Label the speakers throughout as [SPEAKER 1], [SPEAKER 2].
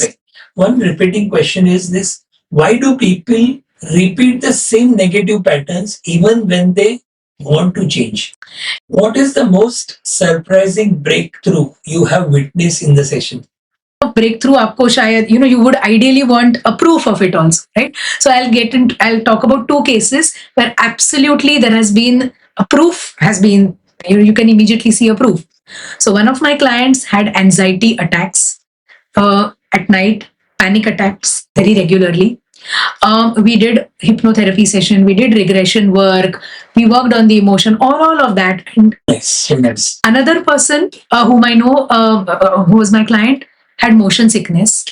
[SPEAKER 1] Right. One repeating question is this: why do people repeat the same negative patterns even when they want to change? What is the most surprising breakthrough you have witnessed in the session?
[SPEAKER 2] Breakthrough आपको शायद you would ideally want a proof of it also, right? So I'll talk about two cases where absolutely there has been a proof has been you can immediately see a proof. So one of my clients had anxiety attacks at night, panic attacks very regularly. We did hypnotherapy session, we did regression work, we worked on the emotion, all of that. And
[SPEAKER 1] Yes.
[SPEAKER 2] another person whom I know, who was my client, had motion sickness,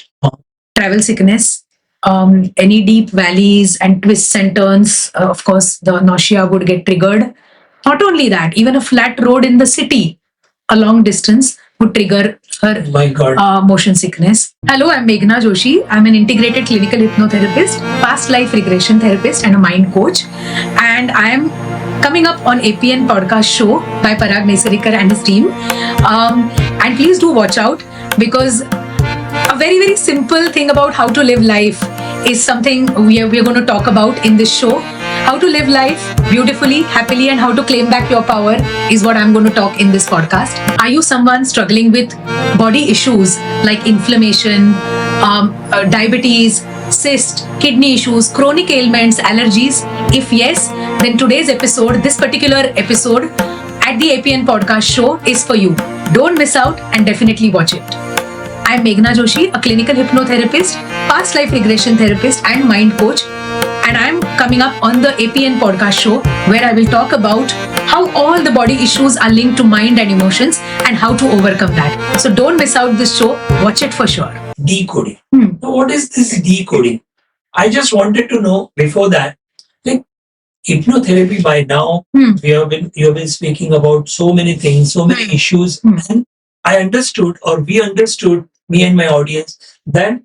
[SPEAKER 2] travel sickness, any deep valleys and twists and turns. Of course, the nausea would get triggered. Not only that, even a flat road in the city, a long distance, would trigger her
[SPEAKER 1] My God.
[SPEAKER 2] motion sickness. Hello, I'm Meghana Joshi. I'm an integrated clinical hypnotherapist, past life regression therapist, and a mind coach. And I am coming up on APN Podcast Show by Parag Nesarikar and his team. And please do watch out, because a very, very simple thing about how to live life is something we are going to talk about in this show. How to live life beautifully, happily, and how to claim back your power is what I'm going to talk in this podcast. Are you someone struggling with body issues like inflammation, diabetes, cyst, kidney issues, chronic ailments, allergies? If yes, then today's episode, this particular episode at the APN Podcast Show is for you. Don't miss out and definitely watch it. I'm Meghana Joshi, a clinical hypnotherapist, past life regression therapist, and mind coach. And I'm coming up on the APN Podcast Show, where I will talk about how all the body issues are linked to mind and emotions and how to overcome that. So don't miss out this show. Watch it for sure.
[SPEAKER 1] Decoding. So what is this decoding? I just wanted to know before that, like hypnotherapy by now, you have been speaking about so many things, so many issues, and I understood, or we understood, me and my audience, that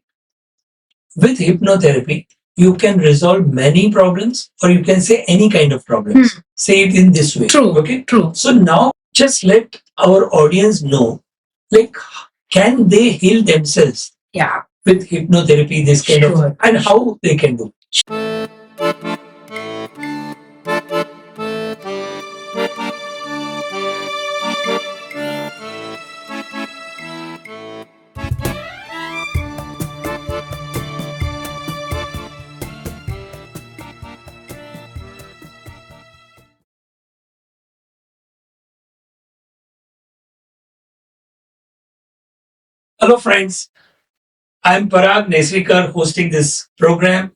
[SPEAKER 1] with hypnotherapy you can resolve many problems, or you can say any kind of problems. Say it in this way.
[SPEAKER 2] True.
[SPEAKER 1] Okay.
[SPEAKER 2] True.
[SPEAKER 1] So now just let our audience know, like, can they heal themselves?
[SPEAKER 2] Yeah.
[SPEAKER 1] With hypnotherapy, this kind of, and how they can do. Hello, friends. I'm Parag Nesarikar hosting this program,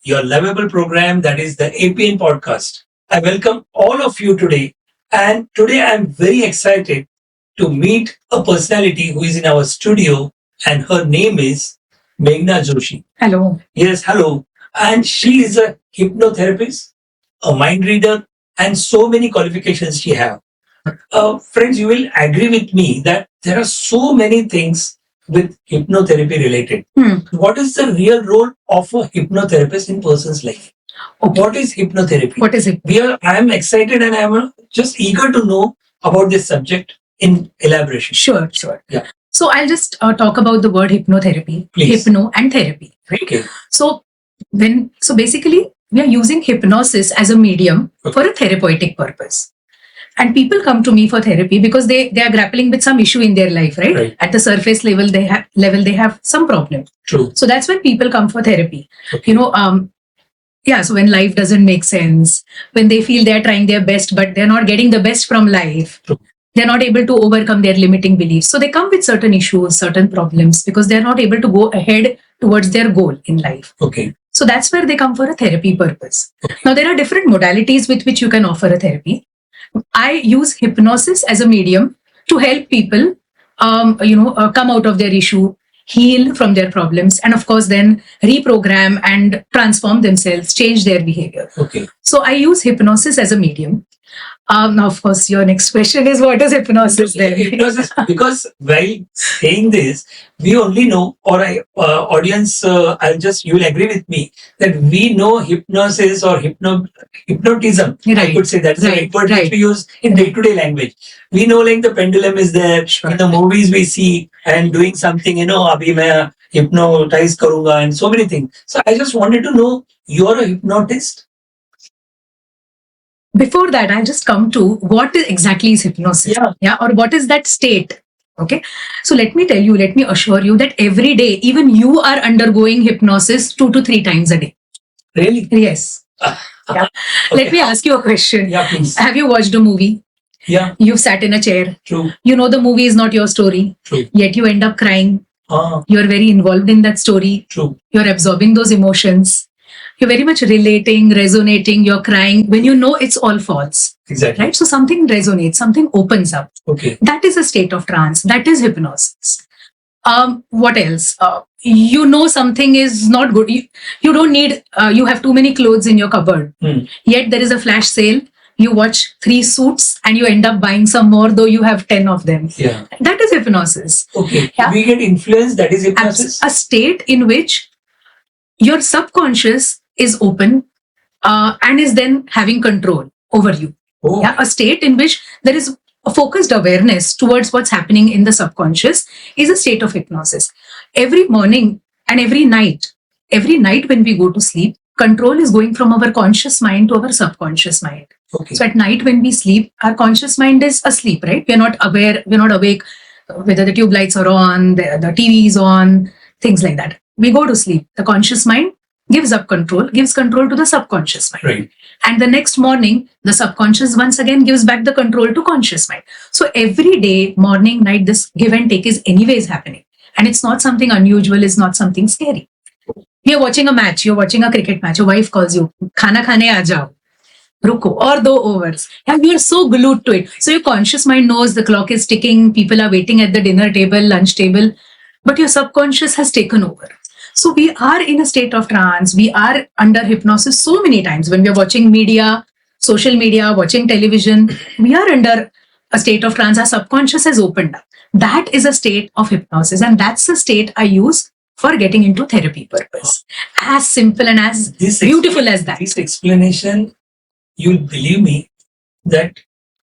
[SPEAKER 1] your lovable program, that is the APN Podcast. I welcome all of you today. And today I'm very excited to meet a personality who is in our studio, and her name is Meghana Joshi.
[SPEAKER 2] Hello.
[SPEAKER 1] Yes, hello. And she is a hypnotherapist, a mind reader, and so many qualifications she has. Friends, you will agree with me that there are so many things with hypnotherapy related. What is the real role of a hypnotherapist in person's life? What is hypnotherapy?
[SPEAKER 2] What is it?
[SPEAKER 1] I am excited, and I am just eager to know about this subject in elaboration.
[SPEAKER 2] Sure.
[SPEAKER 1] Yeah.
[SPEAKER 2] So I'll just talk about the word hypnotherapy,
[SPEAKER 1] Please.
[SPEAKER 2] hypno and therapy. Right?
[SPEAKER 1] Okay.
[SPEAKER 2] So basically we are using hypnosis as a medium for a therapeutic purpose. And people come to me for therapy because they are grappling with some issue in their life, right? At the surface level, they have some problem.
[SPEAKER 1] True.
[SPEAKER 2] So that's when people come for therapy.
[SPEAKER 1] Okay.
[SPEAKER 2] So when life doesn't make sense, when they feel they're trying their best, but they're not getting the best from life,
[SPEAKER 1] True.
[SPEAKER 2] they're not able to overcome their limiting beliefs. So they come with certain issues, certain problems, because they're not able to go ahead towards their goal in life.
[SPEAKER 1] Okay.
[SPEAKER 2] So that's where they come for a therapy purpose. Okay. Now, there are different modalities with which you can offer a therapy. I use hypnosis as a medium to help people, come out of their issue, heal from their problems, and of course, then reprogram and transform themselves, change their behavior.
[SPEAKER 1] Okay.
[SPEAKER 2] So I use hypnosis as a medium. Now, of course, your next question is, what is hypnosis then?
[SPEAKER 1] Hypnosis, because while saying this, we only know, or audience, you will agree with me, that we know hypnosis or hypnotism.
[SPEAKER 2] Right.
[SPEAKER 1] I could say that's the right word which we use in day-to-day language. We know, like, the pendulum is there.
[SPEAKER 2] Sure.
[SPEAKER 1] In the movies we see, and doing something, abhi main hypnotize karunga and so many things. So I just wanted to know, you're a hypnotist?
[SPEAKER 2] Before that, I'll just come to what exactly is hypnosis. Yeah, or what is that state? Okay. So let me tell you, let me assure you that every day, even you are undergoing hypnosis 2 to 3 times a day.
[SPEAKER 1] Really?
[SPEAKER 2] Yes. Yeah. Okay. Let me ask you a question.
[SPEAKER 1] Yeah, please.
[SPEAKER 2] Have you watched a movie?
[SPEAKER 1] Yeah.
[SPEAKER 2] You've sat in a chair.
[SPEAKER 1] True.
[SPEAKER 2] You know the movie is not your story.
[SPEAKER 1] True.
[SPEAKER 2] Yet you end up crying. You're very involved in that story.
[SPEAKER 1] True.
[SPEAKER 2] You're absorbing those emotions. You're very much relating, resonating, you're crying when you know it's all false.
[SPEAKER 1] Exactly.
[SPEAKER 2] Right? So something resonates, something opens up.
[SPEAKER 1] Okay.
[SPEAKER 2] That is a state of trance. That is hypnosis. What else? You know something is not good. You don't need, you have too many clothes in your cupboard. Yet there is a flash sale. You watch 3 suits and you end up buying some more, though you have 10 of them.
[SPEAKER 1] Yeah.
[SPEAKER 2] That is hypnosis.
[SPEAKER 1] Okay.
[SPEAKER 2] Yeah.
[SPEAKER 1] We get influenced, that is hypnosis?
[SPEAKER 2] A state in which your subconscious is open and is then having control over you.
[SPEAKER 1] Oh.
[SPEAKER 2] Yeah, a state in which there is a focused awareness towards what's happening in the subconscious is a state of hypnosis. Every morning and every night when we go to sleep, control is going from our conscious mind to our subconscious mind.
[SPEAKER 1] Okay.
[SPEAKER 2] So at night when we sleep, our conscious mind is asleep, right? We're not aware, we're not awake whether the tube lights are on, the TV is on, things like that. We go to sleep. The conscious mind gives control to the subconscious mind.
[SPEAKER 1] Right.
[SPEAKER 2] And the next morning, the subconscious once again gives back the control to conscious mind. So every day, morning, night, this give and take is anyways happening. And it's not something unusual, it's not something scary. You're watching a match, you're watching a cricket match, your wife calls you, khana khane aa jao, ruko, or 2 overs. And you're so glued to it. So your conscious mind knows the clock is ticking, people are waiting at the dinner table, lunch table, but your subconscious has taken over. So we are in a state of trance. We are under hypnosis so many times when we are watching media, social media, watching television. We are under a state of trance. Our subconscious has opened up. That is a state of hypnosis. And that's the state I use for getting into therapy purpose. As simple and as beautiful as that.
[SPEAKER 1] This explanation, you'll believe me, that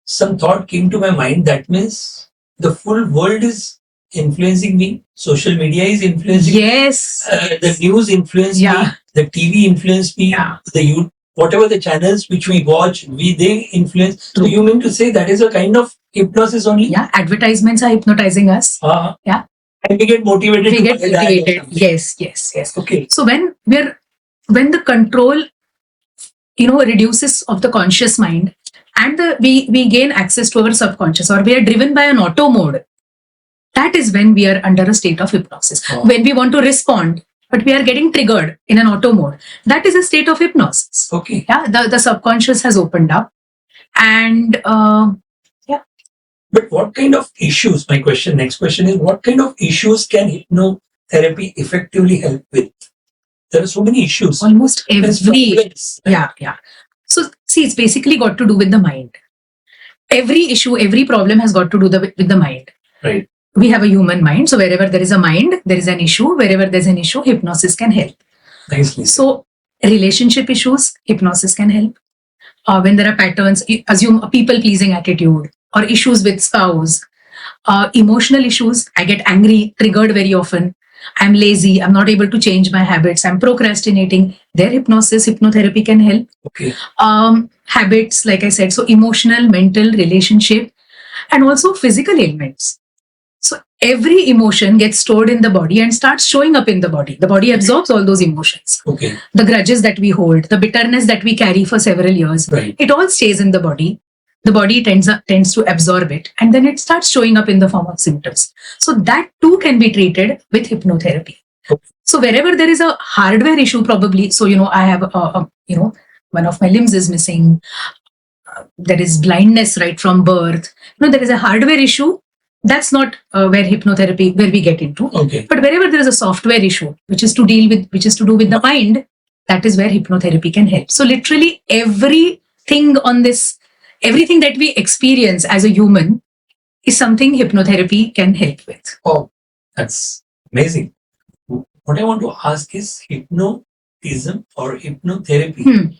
[SPEAKER 1] some thought came to my mind. That means the full world is influencing me. Social media is influencing me.
[SPEAKER 2] Yes.
[SPEAKER 1] The news influenced me. The TV influenced me. Whatever the channels which we watch, they influence.
[SPEAKER 2] True.
[SPEAKER 1] So you mean to say that is a kind of hypnosis only?
[SPEAKER 2] Yeah. Advertisements are hypnotizing us. Yeah.
[SPEAKER 1] And we get motivated.
[SPEAKER 2] Yes.
[SPEAKER 1] Okay.
[SPEAKER 2] So when the control, reduces of the conscious mind, and we gain access to our subconscious, or we are driven by an auto mode, that is when we are under a state of hypnosis. When we want to respond, but we are getting triggered in an auto mode, that is a state of hypnosis.
[SPEAKER 1] Okay.
[SPEAKER 2] Yeah, the subconscious has opened up. And
[SPEAKER 1] But what kind of issues, next question is, what kind of issues can hypnotherapy effectively help with? There are so many issues.
[SPEAKER 2] Almost every. Yeah. So see, it's basically got to do with the mind. Every issue, every problem has got to do with the mind.
[SPEAKER 1] Right.
[SPEAKER 2] We have a human mind. So wherever there is a mind, there is an issue. Wherever there's an issue, hypnosis can help.
[SPEAKER 1] Nicely.
[SPEAKER 2] So relationship issues, hypnosis can help. When there are patterns, assume a people-pleasing attitude, or issues with spouse, emotional issues. I get angry, triggered very often. I'm lazy. I'm not able to change my habits. I'm procrastinating. Their hypnotherapy can help.
[SPEAKER 1] Okay.
[SPEAKER 2] Habits, like I said, so emotional, mental, relationship, and also physical ailments. So every emotion gets stored in the body and starts showing up in the body. The body absorbs all those emotions.
[SPEAKER 1] Okay.
[SPEAKER 2] The grudges that we hold, the bitterness that we carry for several years,
[SPEAKER 1] right.
[SPEAKER 2] It all stays in the body. The body tends to absorb it, and then it starts showing up in the form of symptoms. So that too can be treated with hypnotherapy.
[SPEAKER 1] Okay.
[SPEAKER 2] So wherever there is a hardware issue, probably, so I have one of my limbs is missing. There is blindness right from birth. There is a hardware issue. That's not where we get into.
[SPEAKER 1] Okay.
[SPEAKER 2] But wherever there is a software issue, which is to do with the mind, that is where hypnotherapy can help. So literally everything that we experience as a human is something hypnotherapy can help with.
[SPEAKER 1] Oh, that's amazing. What I want to ask is, hypnotism or hypnotherapy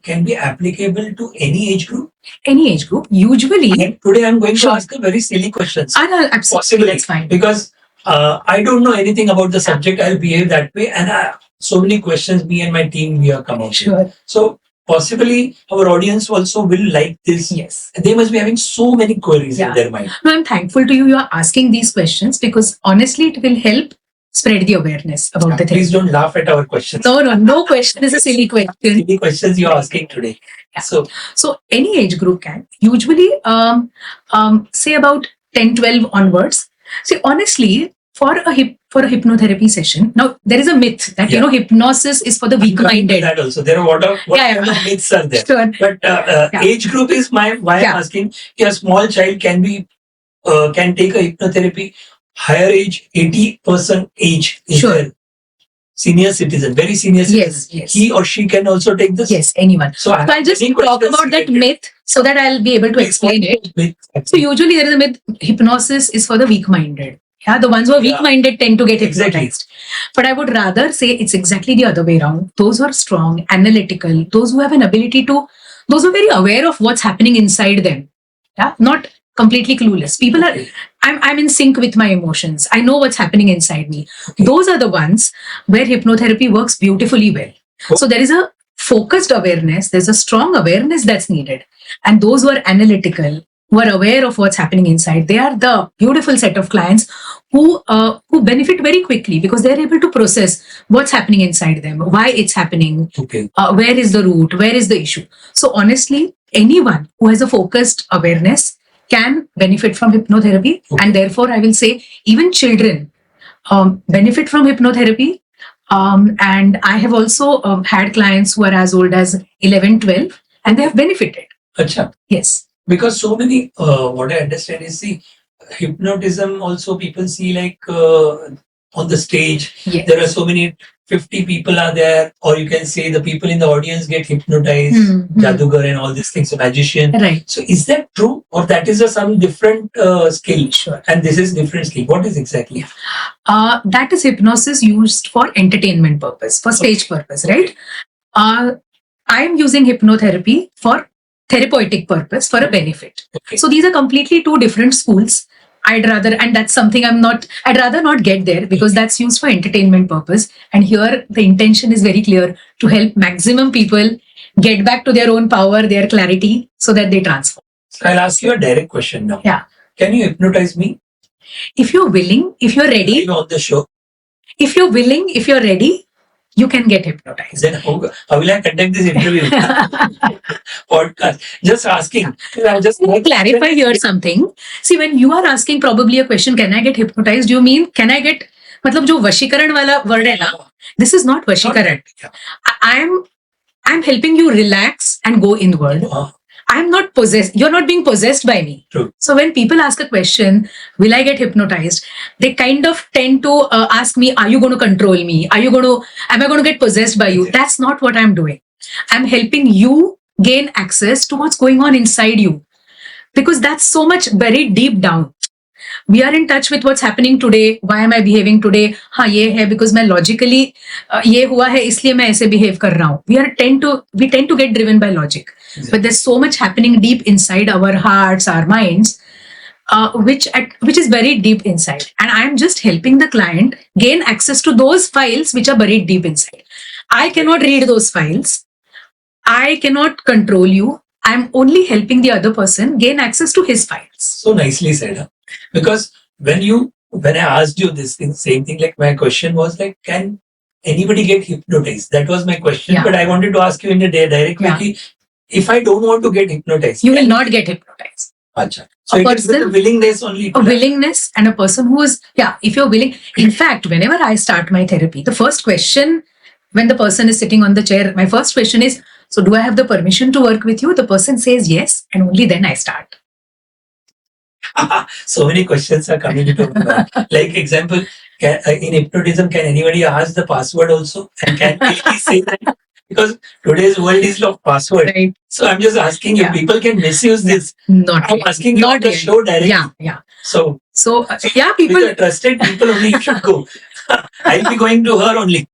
[SPEAKER 1] can be applicable to any age group?
[SPEAKER 2] Any age group. Usually.
[SPEAKER 1] And today I'm going to ask a very silly question.
[SPEAKER 2] Absolutely.
[SPEAKER 1] Possibly.
[SPEAKER 2] That's fine.
[SPEAKER 1] Because I don't know anything about the subject. I'll behave that way. And so many questions me and my team we are coming.
[SPEAKER 2] Sure.
[SPEAKER 1] So possibly our audience also will like this.
[SPEAKER 2] Yes.
[SPEAKER 1] They must be having so many queries in their mind.
[SPEAKER 2] No, I'm thankful to you. You are asking these questions because honestly, it will help spread the awareness about the thing.
[SPEAKER 1] Please don't laugh at our questions.
[SPEAKER 2] No question is a silly question.
[SPEAKER 1] Silly questions you're asking today.
[SPEAKER 2] Yeah. So any age group can usually say about 10, 12 onwards. See, honestly, for a hypnotherapy session, now there is a myth that hypnosis is for the weak-minded.
[SPEAKER 1] That also there are what kind of myths are there.
[SPEAKER 2] Sure.
[SPEAKER 1] But age group is why I'm asking. A small child can take a hypnotherapy. Higher age, 80% age is there. Senior citizen, very senior citizen.
[SPEAKER 2] Yes.
[SPEAKER 1] He or she can also take this?
[SPEAKER 2] Yes, anyone. So I'll just talk about that myth so that I'll be able to explain it. So usually there is a myth, hypnosis is for the weak-minded. Yeah, the ones who are weak-minded tend to get hypnotized. But I would rather say it's exactly the other way around. Those who are strong, analytical, those who have an ability to, those who are very aware of what's happening inside them. Yeah, not completely clueless. People are, I'm in sync with my emotions. I know what's happening inside me. Those are the ones where hypnotherapy works beautifully well. So there is a focused awareness, there's a strong awareness that's needed. And those who are analytical, who are aware of what's happening inside, they are the beautiful set of clients who benefit very quickly because they're able to process what's happening inside them, why it's happening, where is the root, where is the issue. So honestly, anyone who has a focused awareness can benefit from hypnotherapy. And therefore, I will say even children benefit from hypnotherapy. And I have also had clients who are as old as 11, 12, and they have benefited.
[SPEAKER 1] Achha.
[SPEAKER 2] Yes.
[SPEAKER 1] Because so many, what I understand is, hypnotism also people see like on the stage, there are so many 50 people are there, or you can say the people in the audience get hypnotized, jadugar and all these things, a magician.
[SPEAKER 2] Right.
[SPEAKER 1] So is that true, or that is some different skill?
[SPEAKER 2] Sure.
[SPEAKER 1] And this is different skill. What is exactly?
[SPEAKER 2] That is hypnosis used for entertainment purpose, for stage purpose, right? I am using hypnotherapy for therapeutic purpose, for a benefit. So these are completely two different schools. I'd rather not get there because that's used for entertainment purpose. And here the intention is very clear to help maximum people get back to their own power, their clarity, so that they transform.
[SPEAKER 1] So I'll ask you a direct question now.
[SPEAKER 2] Yeah.
[SPEAKER 1] Can you hypnotize me?
[SPEAKER 2] If you're willing, if you're ready.
[SPEAKER 1] On the show.
[SPEAKER 2] If you're willing, if you're ready, you can get hypnotized.
[SPEAKER 1] Then how will I conduct this interview? Podcast. Just asking.
[SPEAKER 2] I'll just clarify here something. See, when you are asking probably a question, can I get hypnotized? You mean, can I get, matlab jo vashikaran wala word hai na, this is not vashikaran. I'm helping you relax and go inward. I'm not possessed. You're not being possessed by me.
[SPEAKER 1] True.
[SPEAKER 2] So when people ask a question, will I get hypnotized? They kind of tend to ask me, are you going to control me? Am I going to get possessed by you? That's not what I'm doing. I'm helping you gain access to what's going on inside you. Because that's so much buried deep down. We are in touch with what's happening today. Why am I behaving today? हाँ ये है because मैं logically ये हुआ है इसलिए मैं ऐसे behave कर रहा हूँ. We tend to get driven by logic, but there's so much happening deep inside our hearts, our minds, which is buried deep inside. And I'm just helping the client gain access to those files which are buried deep inside. I cannot read those files. I cannot control you. I'm only helping the other person gain access to his files.
[SPEAKER 1] So nicely said. Huh? Because when I asked you this thing, same thing, like my question was like, can anybody get hypnotized? That was my question. But I wanted to ask you in a direct way, if I don't want to get hypnotized,
[SPEAKER 2] you will not get hypnotized.
[SPEAKER 1] Achha. So it is with a willingness only.
[SPEAKER 2] A willingness and a person who is, if you're willing. In fact, whenever I start my therapy, the first question when the person is sitting on the chair, my first question is, so do I have the permission to work with you? The person says yes, and only then I start.
[SPEAKER 1] So many questions are coming into my mind. Like example, in hypnotism, can anybody ask the password also? And can we say that? Because today's world is of password. Right. So I'm just asking if people can misuse this. I'm asking you on the show directly.
[SPEAKER 2] Yeah.
[SPEAKER 1] So
[SPEAKER 2] people.
[SPEAKER 1] With the trusted people only you should go. I'll be going to her only.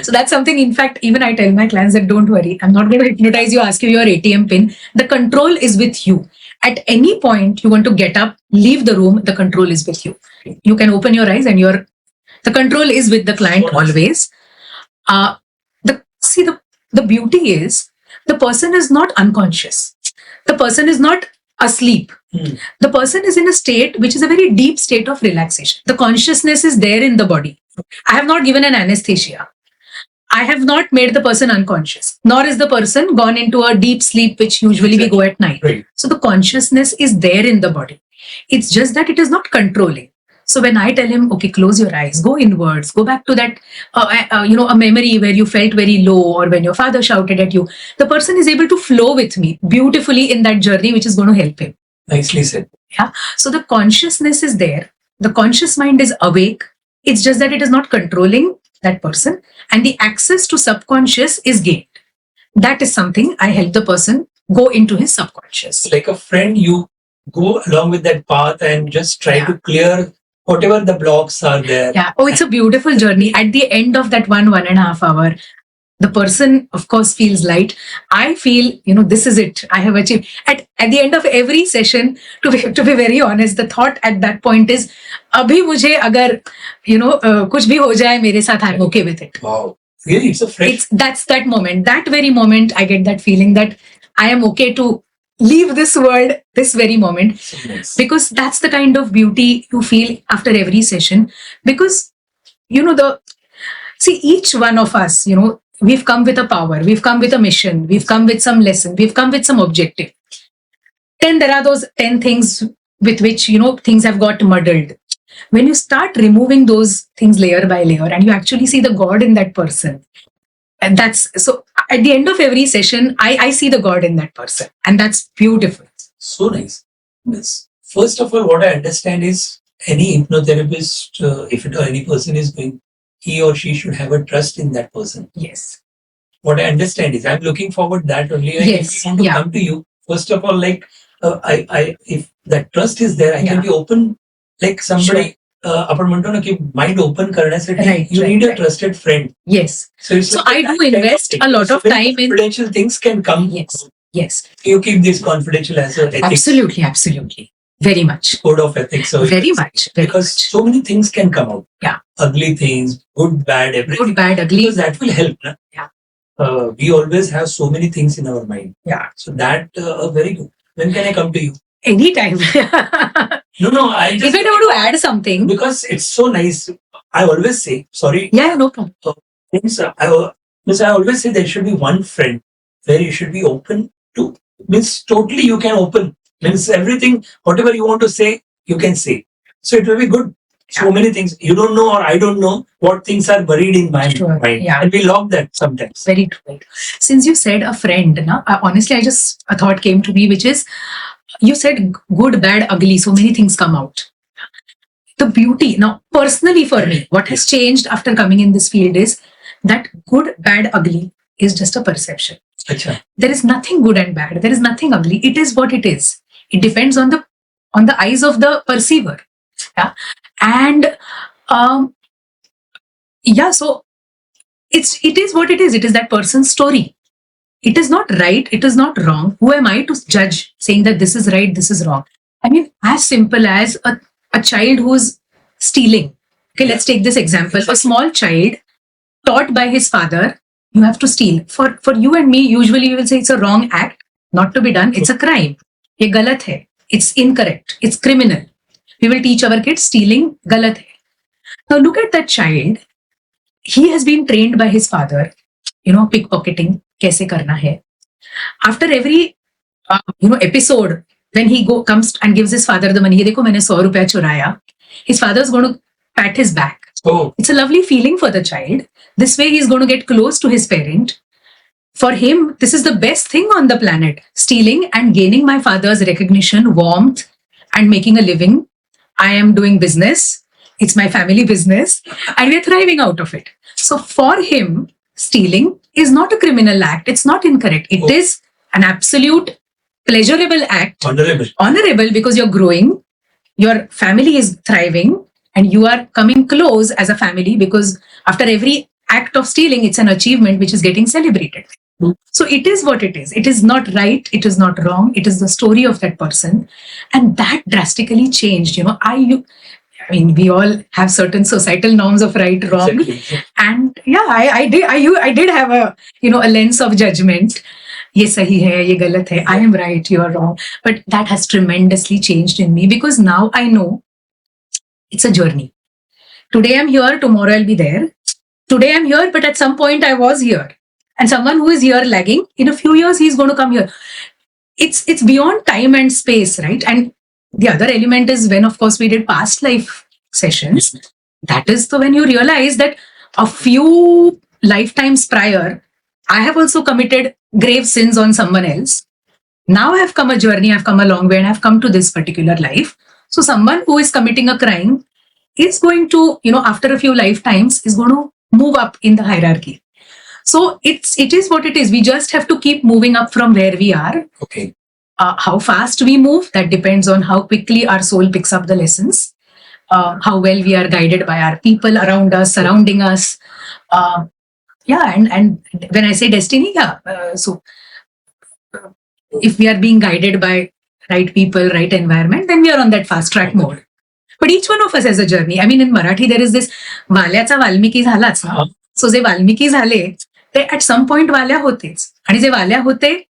[SPEAKER 2] So that's something, in fact, even I tell my clients that don't worry, I'm not going to hypnotize you, ask you your ATM pin. The control is with you. At any point you want to get up, leave the room, the control is with you. You can open your eyes and the control is with the client always. The beauty is the person is not unconscious. The person is not asleep. The person is in a state which is a very deep state of relaxation. The consciousness is there in the body. I have not given an anesthesia. I have not made the person unconscious, nor is the person gone into a deep sleep, which usually we go at night.
[SPEAKER 1] Right.
[SPEAKER 2] So the consciousness is there in the body. It's just that it is not controlling. So when I tell him, okay, close your eyes, go inwards, go back to that, a memory where you felt very low or when your father shouted at you, the person is able to flow with me beautifully in that journey, which is going to help him.
[SPEAKER 1] Nicely said.
[SPEAKER 2] Yeah. So the consciousness is there. The conscious mind is awake. It's just that it is not controlling that person, and the access to subconscious is gained. That is something I help the person go into his subconscious.
[SPEAKER 1] Like a friend, you go along with that path and just try to clear whatever the blocks are there.
[SPEAKER 2] Yeah. Oh, it's a beautiful journey. At the end of that 1.5 hour, the person, of course, feels light. I feel, this is it. I have achieved. At the end of every session, to be very honest, the thought at that point is, abhi mujhe agar, kuch bhi ho jaye mere saath, I'm okay with it.
[SPEAKER 1] Wow. Really, it's a fresh.
[SPEAKER 2] That's that moment. That very moment, I get that feeling that I am okay to leave this world this very moment.
[SPEAKER 1] So nice.
[SPEAKER 2] Because that's the kind of beauty you feel after every session. Because, each one of us, we've come with a power, we've come with a mission, we've come with some lesson, we've come with some objective. Then there are those 10 things with which, things have got muddled. When you start removing those things layer by layer and you actually see the God in that person, and that's so at the end of every session, I see the God in that person, and that's beautiful.
[SPEAKER 1] So nice. Yes. First of all, what I understand is any hypnotherapist, if any person is going, he or she should have a trust in that person.
[SPEAKER 2] Yes.
[SPEAKER 1] What I understand is I'm looking forward that only.
[SPEAKER 2] Yes.
[SPEAKER 1] If I want to come to you, first of all, like I if that trust is there, I can be open. Like somebody, आपण म्हणतो ना की mind open करण्यासाठी you need a trusted friend.
[SPEAKER 2] Yes.
[SPEAKER 1] So it's like
[SPEAKER 2] I do invest a lot of time in
[SPEAKER 1] confidential things can come.
[SPEAKER 2] Yes. Yes.
[SPEAKER 1] You keep this confidential as a ethics.
[SPEAKER 2] Absolutely. Very much.
[SPEAKER 1] Code of ethics. So
[SPEAKER 2] very much.
[SPEAKER 1] Because so many things can come out.
[SPEAKER 2] Yeah.
[SPEAKER 1] Ugly things, good, bad, everything.
[SPEAKER 2] Good, bad, ugly.
[SPEAKER 1] Because that will help. Na?
[SPEAKER 2] Yeah.
[SPEAKER 1] We always have so many things in our mind.
[SPEAKER 2] Yeah.
[SPEAKER 1] So that very good. When can I come to you?
[SPEAKER 2] Anytime.
[SPEAKER 1] No. I just.
[SPEAKER 2] If I want to add something.
[SPEAKER 1] Because it's so nice. I always say, sorry.
[SPEAKER 2] Yeah, no problem.
[SPEAKER 1] I always say there should be one friend where you should be open to. Means totally you can open. Means everything, whatever you want to say, you can say. So it will be good. So many things you don't know or I don't know what things are buried in my mind. Yeah. And we log that sometimes.
[SPEAKER 2] Very true. Since you said a friend, honestly, a thought came to me, which is, you said good, bad, ugly. So many things come out. The beauty, now personally for me, what has changed after coming in this field is that good, bad, ugly is just a perception.
[SPEAKER 1] Achha.
[SPEAKER 2] There is nothing good and bad. There is nothing ugly. It is what it is. It depends on the eyes of the perceiver. Yeah. And so it is what it is. It is that person's story. It is not right. It is not wrong. Who am I to judge saying that this is right, this is wrong? I mean, as simple as a child who's stealing. Okay, let's take this example. A small child taught by his father, you have to steal. For you and me, usually we will say it's a wrong act, not to be done. It's a crime. Ye galat hai. It's incorrect. It's criminal. We will teach our kids stealing galat hai. Now look at that child. He has been trained by his father, pickpocketing, kaise karna hai. After every, episode, when he comes and gives his father the money, ye dekho, maine 100 rupees churaya. His father is going to pat his back.
[SPEAKER 1] Oh.
[SPEAKER 2] It's a lovely feeling for the child. This way he's going to get close to his parent. For him, this is the best thing on the planet. Stealing and gaining my father's recognition, warmth, and making a living. I am doing business. It's my family business. And we're thriving out of it. So for him, stealing is not a criminal act. It's not incorrect. It is an absolute pleasurable act. Honorable because you're growing. Your family is thriving. And you are coming close as a family because after every act of stealing, it's an achievement which is getting celebrated. So it is what it is. It is not right. It is not wrong. It is the story of that person. And that drastically changed. I mean, we all have certain societal norms of right, wrong,
[SPEAKER 1] Exactly.
[SPEAKER 2] and yeah, I did have a a lens of judgment. ये सही है, ये गलत है. I am right, you are wrong. But that has tremendously changed in me because now I know it's a journey. Today I'm here, tomorrow I'll be there. Today I'm here, but at some point I was here. And someone who is here lagging, in a few years he's going to come here. It's beyond time and space, right? And the other element is when, of course, we did past life sessions. That is the when you realize that a few lifetimes prior, I have also committed grave sins on someone else. Now I have come a journey, I've come a long way, and I've come to this particular life. So someone who is committing a crime is going to, after a few lifetimes, is going to move up in the hierarchy. So it is what it is. We just have to keep moving up from where we are.
[SPEAKER 1] Okay.
[SPEAKER 2] How fast we move, that depends on how quickly our soul picks up the lessons. How well we are guided by our people around us, surrounding us. And when I say destiny, so if we are being guided by right people, right environment, then we are on that fast track mode. But each one of us has a journey. I mean, in Marathi, there is this वाल्याचा Valmiki झालाच ना. So जे वाल्मिकी झाले, ते at some point वाल्या होतेच. आणि जे वाल्या होते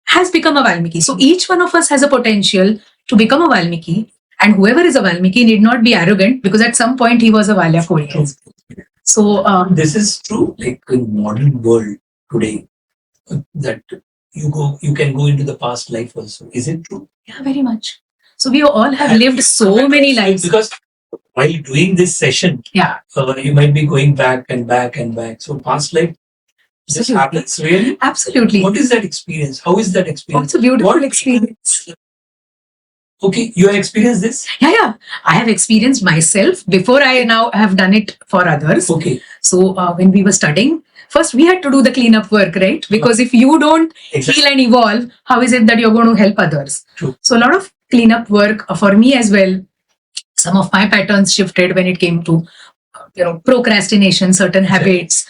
[SPEAKER 2] has become a Valmiki. So each one of us has a potential to become a Valmiki. And whoever is a Valmiki need not be arrogant because at some point he was a Valya Koli. So
[SPEAKER 1] this is true, like in modern world today, that you can go into the past life also. Is it true?
[SPEAKER 2] Yeah, very much. So we all have lived so many lives.
[SPEAKER 1] Because while doing this session, you might be going back and back and back. So past life, this happens really?
[SPEAKER 2] Absolutely.
[SPEAKER 1] What is that experience? How is that experience?
[SPEAKER 2] Oh, it's a beautiful experience.
[SPEAKER 1] Okay, you have experienced this?
[SPEAKER 2] Yeah. I have experienced myself before I now have done it for others.
[SPEAKER 1] Okay.
[SPEAKER 2] So when we were studying, first we had to do the cleanup work, right? Because if you don't heal and evolve, how is it that you're going to help others?
[SPEAKER 1] True.
[SPEAKER 2] So a lot of cleanup work for me as well. Some of my patterns shifted when it came to, procrastination, certain habits.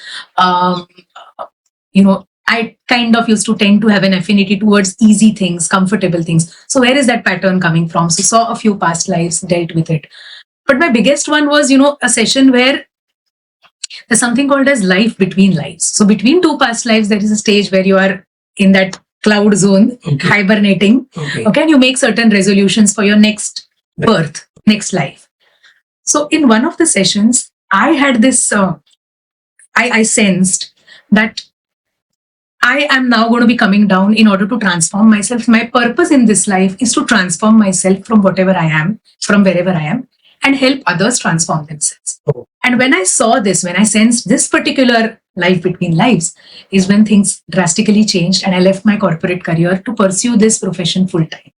[SPEAKER 2] I kind of used to tend to have an affinity towards easy things, comfortable things. So where is that pattern coming from? So saw a few past lives, dealt with it. But my biggest one was, a session where there's something called as life between lives. So between two past lives, there is a stage where you are in that cloud zone, hibernating. Okay, and you make certain resolutions for your next birth, next life. So in one of the sessions, I had this, I sensed that I am now going to be coming down in order to transform myself. My purpose in this life is to transform myself from whatever I am, from wherever I am, and help others transform themselves. And when I saw this, when I sensed this particular life between lives, is when things drastically changed and I left my corporate career to pursue this profession full time.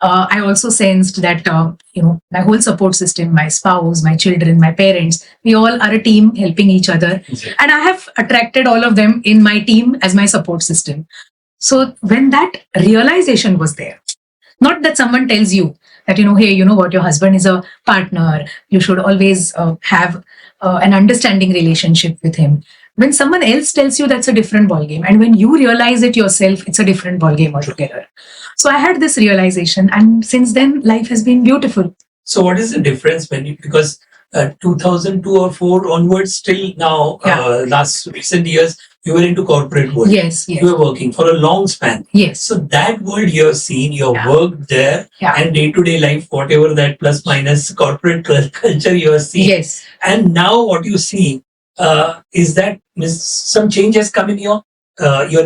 [SPEAKER 2] I also sensed that, my whole support system, my spouse, my children, my parents, we all are a team helping each other. Exactly. And I have attracted all of them in my team as my support system. So when that realization was there, not that someone tells you that, hey, your husband is a partner, you should always have an understanding relationship with him. When someone else tells you, that's a different ballgame. And when you realize it yourself, it's a different ballgame altogether. So I had this realization, and since then, life has been beautiful.
[SPEAKER 1] So what is the difference because 2002 or 4 onwards till now, last recent years, you were into corporate world.
[SPEAKER 2] Yes.
[SPEAKER 1] You were working for a long span.
[SPEAKER 2] Yes.
[SPEAKER 1] So that world you have seen, you have worked there, and day-to-day life, whatever that plus minus corporate culture you have seen.
[SPEAKER 2] Yes.
[SPEAKER 1] And now what you see is that some change has come in your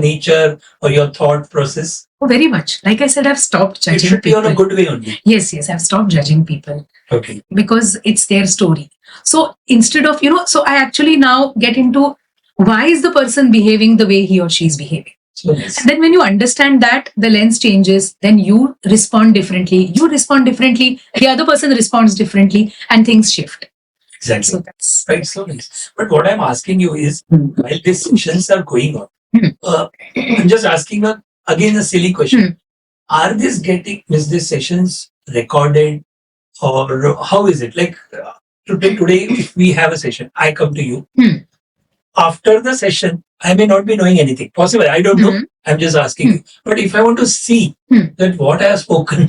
[SPEAKER 1] nature or your thought process.
[SPEAKER 2] Oh, very much. Like I said, I've stopped judging people.
[SPEAKER 1] It should be on a good way only.
[SPEAKER 2] Yes, I've stopped judging people.
[SPEAKER 1] Okay.
[SPEAKER 2] Because it's their story. So instead of, so I actually now get into why is the person behaving the way he or she is behaving.
[SPEAKER 1] So nice.
[SPEAKER 2] And then when you understand that, the lens changes, then you respond differently. You respond differently, the other person responds differently, and things shift.
[SPEAKER 1] Exactly.
[SPEAKER 2] So that's
[SPEAKER 1] right. So nice. But what I'm asking you is, while these sessions are going on, I'm just asking again a silly question. Are these sessions recorded, or how is it? Like today, if we have a session, I come to you. After the session, I may not be knowing anything. Possible, I don't know. I'm just asking you. But if I want to see that what I have spoken,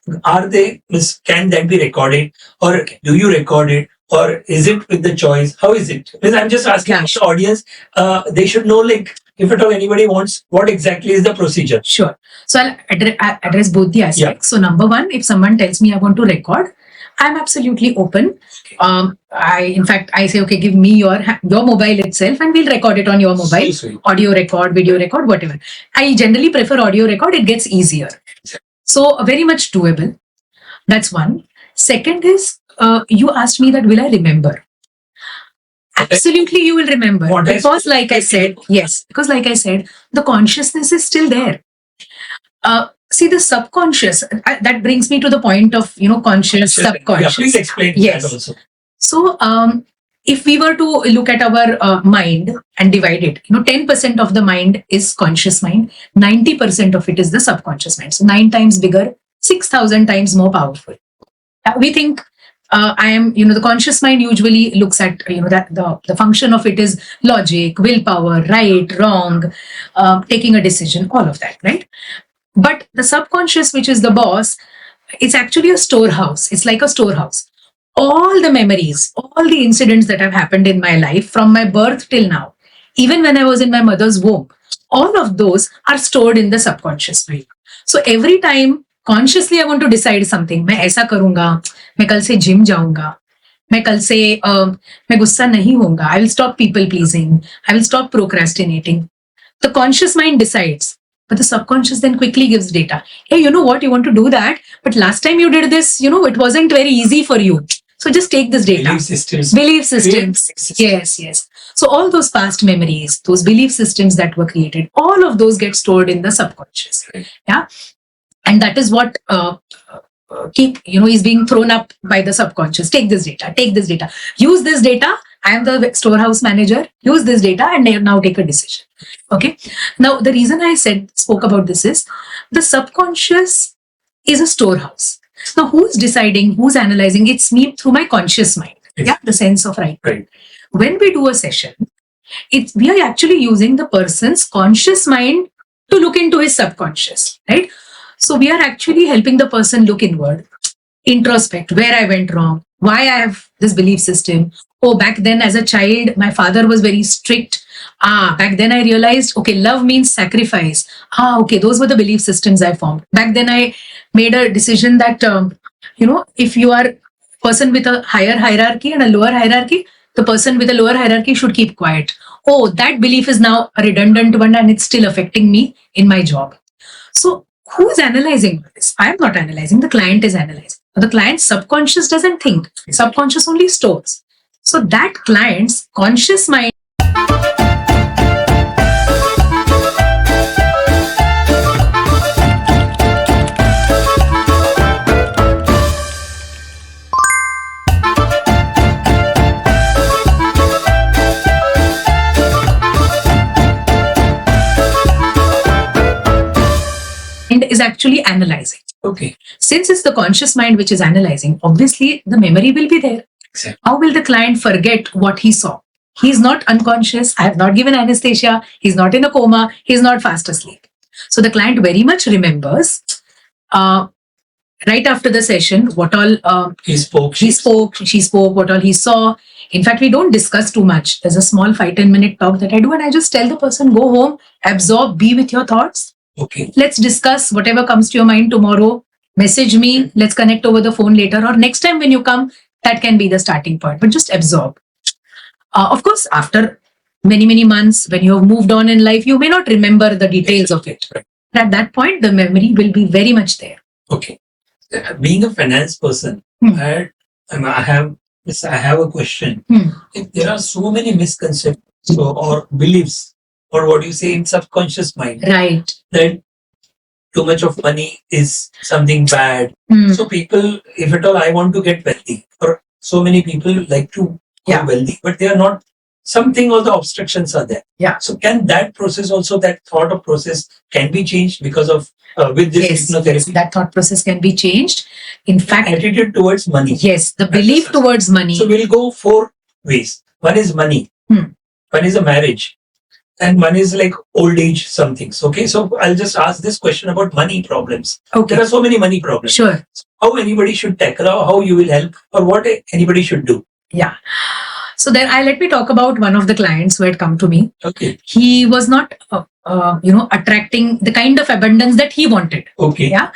[SPEAKER 1] can that be recorded, or do you record it, or is it with the choice? How is it? Because I'm just asking the audience, they should know, like, if at all anybody wants, what exactly is the procedure?
[SPEAKER 2] Sure. So I'll address both the aspects. So number one, if someone tells me I want to record, I'm absolutely open. In fact, I say, okay, give me your mobile itself and we'll record it on your mobile. Audio record, video record, whatever. I generally prefer audio record. It gets easier. So very much doable. That's one. Second is, you asked me that will I remember? Absolutely, you will remember. Because like I said, the consciousness is still there. See, the subconscious, that brings me to the point of, conscious, subconscious.
[SPEAKER 1] Please explain that also.
[SPEAKER 2] So, if we were to look at our mind and divide it, 10% of the mind is conscious mind, 90% of it is the subconscious mind. So 9 times bigger, 6,000 times more powerful. We think the conscious mind usually looks at, that the function of it is logic, willpower, right, wrong, taking a decision, all of that, right? But the subconscious, which is the boss, it's actually a storehouse. It's like a storehouse. All the memories, all the incidents that have happened in my life from my birth till now, even when I was in my mother's womb, all of those are stored in the subconscious mind. So every time consciously I want to decide something, मैं ऐसा करूँगा, मैं कल से gym जाऊँगा, मैं कल से मैं गुस्सा नहीं होऊंगा, I will stop people pleasing, I will stop procrastinating. The conscious mind decides. But the subconscious then quickly gives data. Hey, you know what? You want to do that, but last time you did this, it wasn't very easy for you. So just take this data. Belief systems. Yes. So all those past memories, those belief systems that were created, all of those get stored in the subconscious. Yeah. And that is what is being thrown up by the subconscious. Take this data. Use this data. I am the storehouse manager. Use this data and now take a decision. Okay. Now, the reason I spoke about this is the subconscious is a storehouse. Now, who's deciding, who's analyzing? It's me through my conscious mind. Yeah, the sense of right. When we do a session, we are actually using the person's conscious mind to look into his subconscious, right? So we are actually helping the person look inward, introspect, where I went wrong, why I have this belief system. Oh, back then as a child, my father was very strict. Back then I realized, okay, love means sacrifice. Okay, those were the belief systems I formed. Back then I made a decision that, if you are a person with a higher hierarchy and a lower hierarchy, the person with a lower hierarchy should keep quiet. Oh, that belief is now a redundant one and it's still affecting me in my job. So who is analyzing this? I am not analyzing. The client is analyzing. The client's subconscious doesn't think. Subconscious only stores. So that client's conscious mind is actually analyzing.
[SPEAKER 1] Okay.
[SPEAKER 2] Since it's the conscious mind which is analyzing, obviously the memory will be there.
[SPEAKER 1] Exactly.
[SPEAKER 2] How will the client forget what he saw? He's not unconscious. I have not given anesthesia. He's not in a coma. He's not fast asleep. So the client very much remembers right after the session what all
[SPEAKER 1] she spoke,
[SPEAKER 2] what all he saw. In fact, we don't discuss too much. There's a small 5-10 minute talk that I do and I just tell the person, go home, absorb, be with your thoughts.
[SPEAKER 1] Okay.
[SPEAKER 2] Let's discuss whatever comes to your mind tomorrow. Message me. Let's connect over the phone later or next time when you come. That can be the starting point, but just absorb. Of course, after many, many months, when you have moved on in life, you may not remember the details of it.
[SPEAKER 1] Right.
[SPEAKER 2] At that point, the memory will be very much there.
[SPEAKER 1] Okay. Being a finance person, I have a question. If there are so many misconceptions or beliefs, or what you say in subconscious mind,
[SPEAKER 2] right?
[SPEAKER 1] That too much of money is something bad. So people, if at all I want to get wealthy, or so many people like to go wealthy, but they are not, something or the obstructions are there.
[SPEAKER 2] Yeah.
[SPEAKER 1] So can that process also, that thought of process can be changed because of, with this hypnotherapy?
[SPEAKER 2] Yes, that thought process can be changed. In fact,
[SPEAKER 1] attitude towards money.
[SPEAKER 2] Yes, the belief towards money.
[SPEAKER 1] So we'll go 4 ways. One is money. One is a marriage. and one is like old age something. Okay, so I'll just ask this question about money problems.
[SPEAKER 2] Okay.
[SPEAKER 1] There are so many money problems.
[SPEAKER 2] Sure.
[SPEAKER 1] How anybody should tackle, how you will help, or what anybody should do.
[SPEAKER 2] Yeah. So then let me talk about one of the clients who had come to me.
[SPEAKER 1] Okay.
[SPEAKER 2] He was not, attracting the kind of abundance that he wanted.
[SPEAKER 1] Okay.
[SPEAKER 2] Yeah.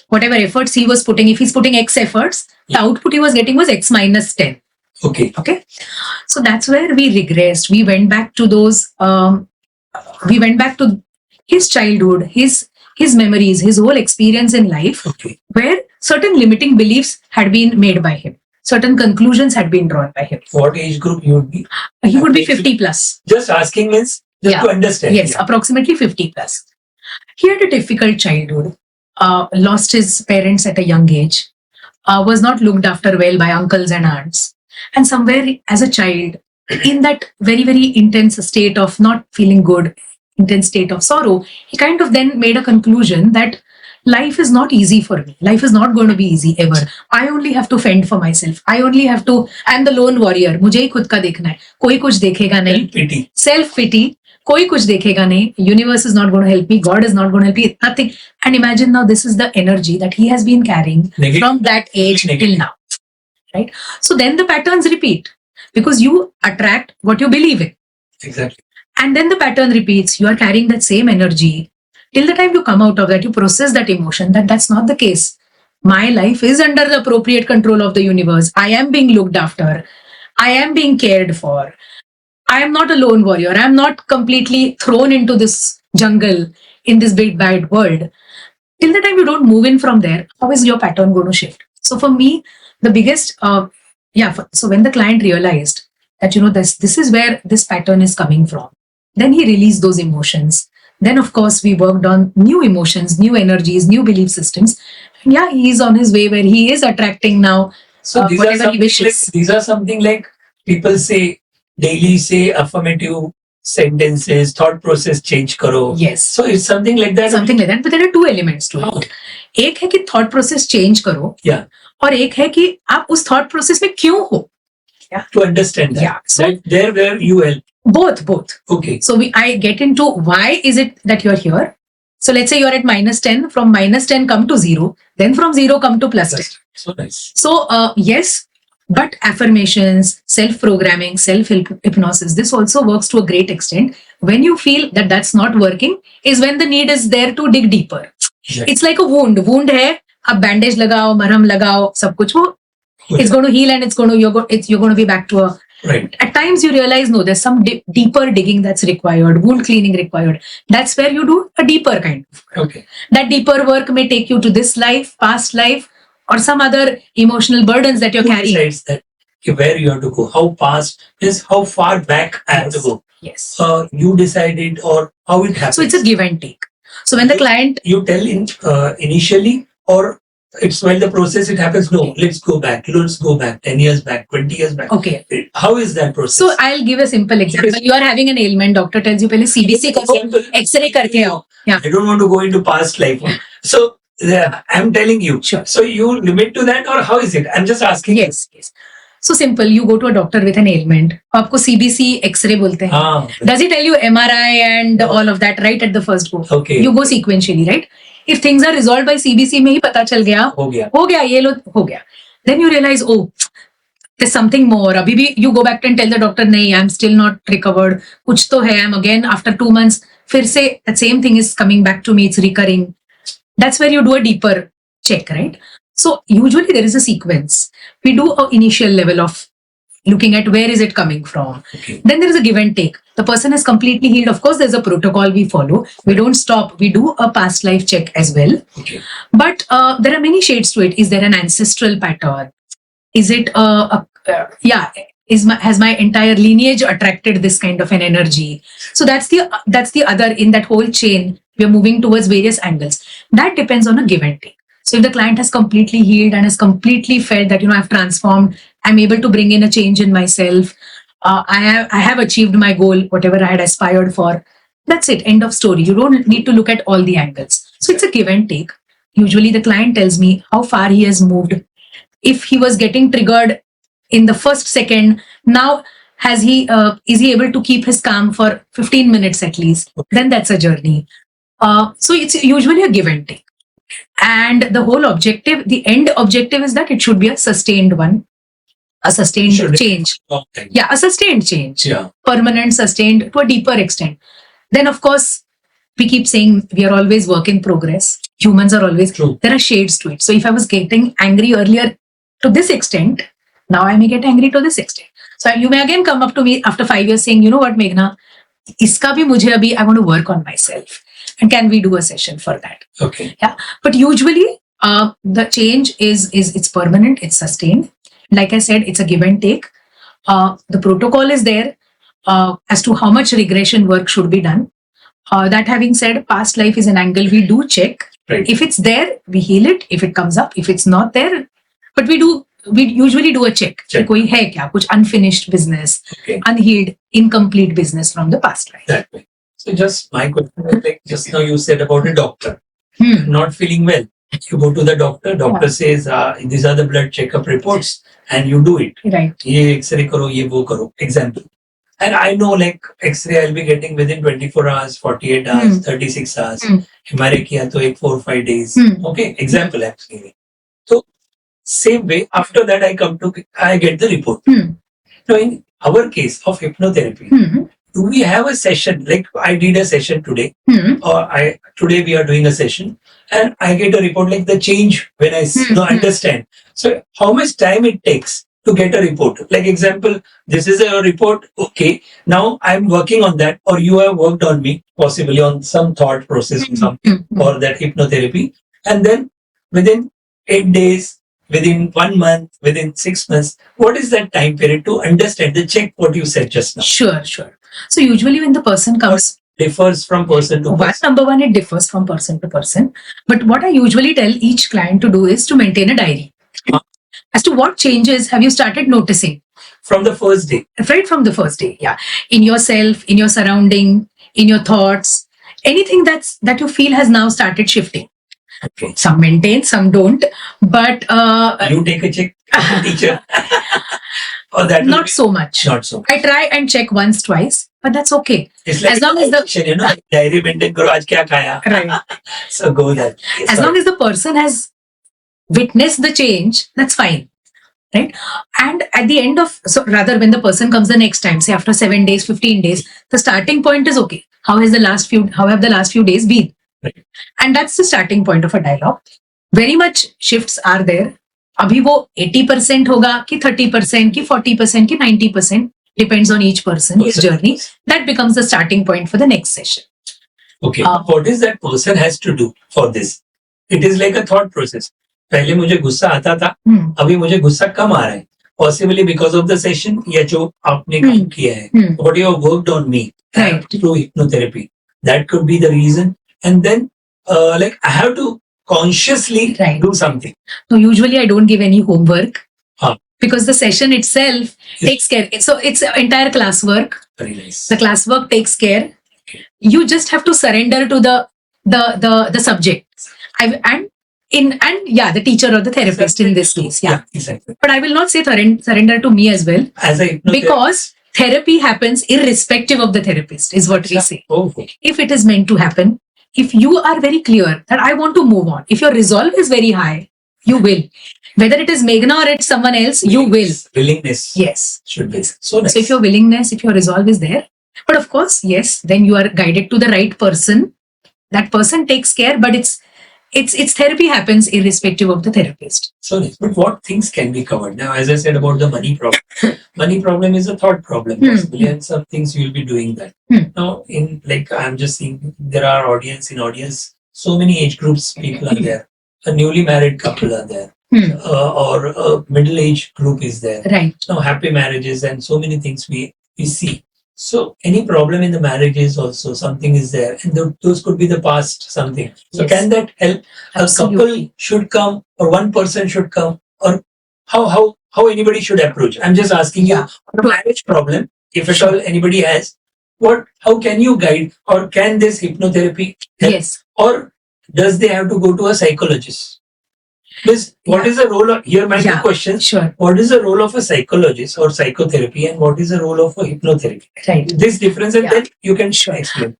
[SPEAKER 2] Whatever efforts he was putting, if he's putting X efforts, the output he was getting was X minus 10.
[SPEAKER 1] Okay.
[SPEAKER 2] Okay. So that's where we regressed. We went back to those, we went back to his childhood, his memories, his whole experience in life,
[SPEAKER 1] Okay.
[SPEAKER 2] where certain limiting beliefs had been made by him. Certain conclusions had been drawn by him.
[SPEAKER 1] What age group you would be?
[SPEAKER 2] He would be 50 plus.
[SPEAKER 1] Just asking means just to understand.
[SPEAKER 2] Yes, approximately 50 plus. He had a difficult childhood, lost his parents at a young age, was not looked after well by uncles and aunts. And somewhere as a child, in that very, very intense state of not feeling good, intense state of sorrow, he kind of then made a conclusion that life is not easy for me. Life is not going to be easy ever. I only have to fend for myself. I'm the lone warrior. मुझे ही खुद का देखना है. कोई कुछ देखेगा नहीं.
[SPEAKER 1] Pity.
[SPEAKER 2] Self-pity. कोई कुछ देखेगा नहीं. Universe is not going to help me. God is not going to help me. Nothing. And imagine now this is the energy that he has been carrying from that age till now. Right? So then the patterns repeat because you attract what you believe in.
[SPEAKER 1] Exactly.
[SPEAKER 2] And then the pattern repeats. You are carrying that same energy. Till the time you come out of that, you process that emotion that that's not the case. My life is under the appropriate control of the universe. I am being looked after. I am being cared for. I am not a lone warrior. I am not completely thrown into this jungle in this big bad world. Till the time you don't move in from there, how is your pattern going to shift? So for me, the biggest, so when the client realized that, this is where this pattern is coming from, then he released those emotions. Then, of course, we worked on new emotions, new energies, new belief systems. And yeah, he is on his way where he is attracting now whatever he wishes.
[SPEAKER 1] These are something like people say, daily say affirmative sentences, thought process change karo.
[SPEAKER 2] Yes.
[SPEAKER 1] So it's something like that.
[SPEAKER 2] Something like that. But there are two elements to it. एक है कि thought process change करो.
[SPEAKER 1] Yeah.
[SPEAKER 2] और एक है कि आप उस thought process में क्यों हो.
[SPEAKER 1] Yeah. To understand that.
[SPEAKER 2] Yeah. So
[SPEAKER 1] there where you help.
[SPEAKER 2] Both.
[SPEAKER 1] Okay.
[SPEAKER 2] So I get into why is it that you're here. So let's say you're at -10. From -10 come to 0. Then from 0 come to +10.
[SPEAKER 1] So nice.
[SPEAKER 2] So yes, but affirmations, self-programming, self-hypnosis, this also works to a great extent. When you feel that that's not working is when the need is there to dig deeper. Exactly. It's like a wound. Wound hai, ab bandage lagao, marham lagao, sab kuch wo. It's going to heal and you're going to be back to a.
[SPEAKER 1] Right.
[SPEAKER 2] At times you realize, no, there's some deeper digging that's required, wound cleaning required. That's where you do a deeper kind of work. Okay. That deeper work may take you to this life, past life, or some other emotional burdens that you're carrying.
[SPEAKER 1] Decides that where you have to go, how past is, how far back I have to go.
[SPEAKER 2] Yes.
[SPEAKER 1] You decided or how it happens.
[SPEAKER 2] So it's a give and take. So when the client...
[SPEAKER 1] You tell initially or it's while the process it happens, no, let's go back 10 years back, 20 years back.
[SPEAKER 2] Okay.
[SPEAKER 1] How is that process?
[SPEAKER 2] So I'll give a simple example. You are having an ailment, doctor tells you, pehle CBC karo, X-ray karke aao. Yeah.
[SPEAKER 1] I don't want to go into past life. So I'm telling you.
[SPEAKER 2] Sure.
[SPEAKER 1] So you limit to that or how is it? I'm just asking.
[SPEAKER 2] Yes. So simple, you go to a doctor with an ailment. आपको CBC X-ray बोलते हैं. Does he tell you MRI and all of that right at the first go?
[SPEAKER 1] Okay.
[SPEAKER 2] You go sequentially, right? If things are resolved by CBC में ही पता चल गया, हो गया ये लो हो गया. Then you realize, oh, there's something more. अभी भी you go back and tell the doctor, नहीं, I'm still not recovered. कुछ तो है, I'm again after 2 months. फिर से that same thing is coming back to me. It's recurring. That's where you do a deeper check, right? So usually there is a sequence. We do an initial level of looking at where is it coming from. Okay. Then there is a give and take. The person is completely healed. Of course, there's a protocol we follow. We don't stop. We do a past life check as well. Okay. But there are many shades to it. Is there an ancestral pattern? Is it has my entire lineage attracted this kind of an energy? So that's the other in that whole chain. We are moving towards various angles. That depends on a give and take. So if the client has completely healed and has completely felt that, I've transformed, I'm able to bring in a change in myself, I have achieved my goal, whatever I had aspired for, that's it, end of story. You don't need to look at all the angles. So it's a give and take. Usually the client tells me how far he has moved. If he was getting triggered in the first second, now Is he able to keep his calm for 15 minutes at least? Then that's a journey. So it's usually a give and take. And the whole objective, the end objective is that it should be a sustained one, a sustained change.
[SPEAKER 1] Okay.
[SPEAKER 2] Yeah, a sustained change.
[SPEAKER 1] Yeah.
[SPEAKER 2] Permanent, sustained to a deeper extent. Then, of course, we keep saying we are always work in progress. Humans are always,
[SPEAKER 1] True.
[SPEAKER 2] There are shades to it. So if I was getting angry earlier to this extent, now I may get angry to this extent. So you may again come up to me after 5 years saying, you know what, Meghna, iska bhi mujhe abhi, I want to work on myself. And can we do a session for that?
[SPEAKER 1] Okay.
[SPEAKER 2] Yeah. But usually the change is it's permanent, it's sustained. Like I said, it's a give and take. The protocol is there as to how much regression work should be done. That having said, past life is an angle we do check.
[SPEAKER 1] Right.
[SPEAKER 2] If it's there, we heal it. If it comes up, if it's not there, but we usually do a check.
[SPEAKER 1] Check.
[SPEAKER 2] Koi hai kya? Kuch unfinished business,
[SPEAKER 1] Okay.
[SPEAKER 2] unhealed, incomplete business from the past life.
[SPEAKER 1] That way. So just my question is like just now you said about a doctor not feeling well. You go to the doctor says these are the blood checkup reports and you do it.
[SPEAKER 2] Right.
[SPEAKER 1] Ye X-ray karo, ye wo karo. Example. And I know like X-ray I'll be getting within 24 hours, 48 hours, 36 hours. Hamare kiya to 4-5 days. Okay. Example I'm giving. So same way after that I get the report. Now in our case of hypnotherapy, do we have a session like I did a session today or today we are doing a session and I get a report like the change when I understand. So how much time it takes to get a report? Like example, this is a report. Okay, now I'm working on that or you have worked on me possibly on some thought process or something or that hypnotherapy. And then within 8 days, within 1 month, within 6 months, what is that time period to understand the check what you said just now?
[SPEAKER 2] Sure. So usually when the person comes,
[SPEAKER 1] Differs from person to person.
[SPEAKER 2] Number one, it differs from person to person. But what I usually tell each client to do is to maintain a diary. As to what changes have you started noticing?
[SPEAKER 1] From the first day.
[SPEAKER 2] Right from the first day, yeah. In yourself, in your surrounding, in your thoughts, anything that you feel has now started shifting.
[SPEAKER 1] Okay.
[SPEAKER 2] Some maintain, some don't. But
[SPEAKER 1] you take a check, teacher. Or that
[SPEAKER 2] not so much.
[SPEAKER 1] Not so.
[SPEAKER 2] I try and check once, twice, but that's okay.
[SPEAKER 1] It's like
[SPEAKER 2] as long as the
[SPEAKER 1] diary maintain karo, aaj kya khaya.
[SPEAKER 2] Right.
[SPEAKER 1] So go there.
[SPEAKER 2] As long as the person has witnessed the change, that's fine. Right. And at the end of, so rather when the person comes the next time, say after 7 days, 15 days, the starting point is okay. How have the last few days been?
[SPEAKER 1] Right.
[SPEAKER 2] And that's the starting point of a dialogue. Very much shifts are there. अभी वो 80% होगा कि 30% कि 40% कि 90% depends on each person, his journey. That becomes the starting point for the next session.
[SPEAKER 1] Okay. What is that person has to do for this? It is like a thought process. पहले मुझे गुस्सा आता था, अभी मुझे गुस्सा कम आ रहा है. Possibly because of the session या जो आपने काम किया है. What you have worked on me through hypnotherapy. That could be the reason. And then like I have to consciously do something.
[SPEAKER 2] So usually I don't give any homework because the session itself takes care. So it's entire classwork.
[SPEAKER 1] Very nice.
[SPEAKER 2] The classwork takes care.
[SPEAKER 1] Okay.
[SPEAKER 2] You just have to surrender to the subject. The teacher or the therapist in this case. Yeah,
[SPEAKER 1] exactly.
[SPEAKER 2] But I will not say surrender to me as well.
[SPEAKER 1] As a
[SPEAKER 2] because therapy happens irrespective of the therapist is what we say. If it is meant to happen, if you are very clear that I want to move on, if your resolve is very high, you will. Whether it is Meghana or it's someone else, you will.
[SPEAKER 1] Willingness.
[SPEAKER 2] Yes.
[SPEAKER 1] Should be. So nice.
[SPEAKER 2] So if your willingness, if your resolve is there, but of course, yes, then you are guided to the right person. That person takes care, but it's therapy happens irrespective of the therapist.
[SPEAKER 1] So nice. But what things can be covered? Now, as I said about the money problem, money problem is a thought problem, possibly, and some things you will be doing that. Now, in like I'm just seeing there are audience, so many age groups people are there. A newly married couple are there. Or a middle-aged group is there.
[SPEAKER 2] Right.
[SPEAKER 1] Now, happy marriages and so many things we see. So, any problem in the marriages also, something is there. And those could be the past something. So,
[SPEAKER 2] Yes.
[SPEAKER 1] can that help?
[SPEAKER 2] Absolutely.
[SPEAKER 1] A couple should come or one person should come or how anybody should approach? I'm just asking you on a marriage problem, if at all anybody has, how can you guide or can this hypnotherapy help?
[SPEAKER 2] Yes.
[SPEAKER 1] Or does they have to go to a psychologist? Miss, what is the role of, here my two questions.
[SPEAKER 2] Sure.
[SPEAKER 1] What is the role of a psychologist or psychotherapy, and what is the role of a hypnotherapy?
[SPEAKER 2] Right.
[SPEAKER 1] This difference, and then you can explain.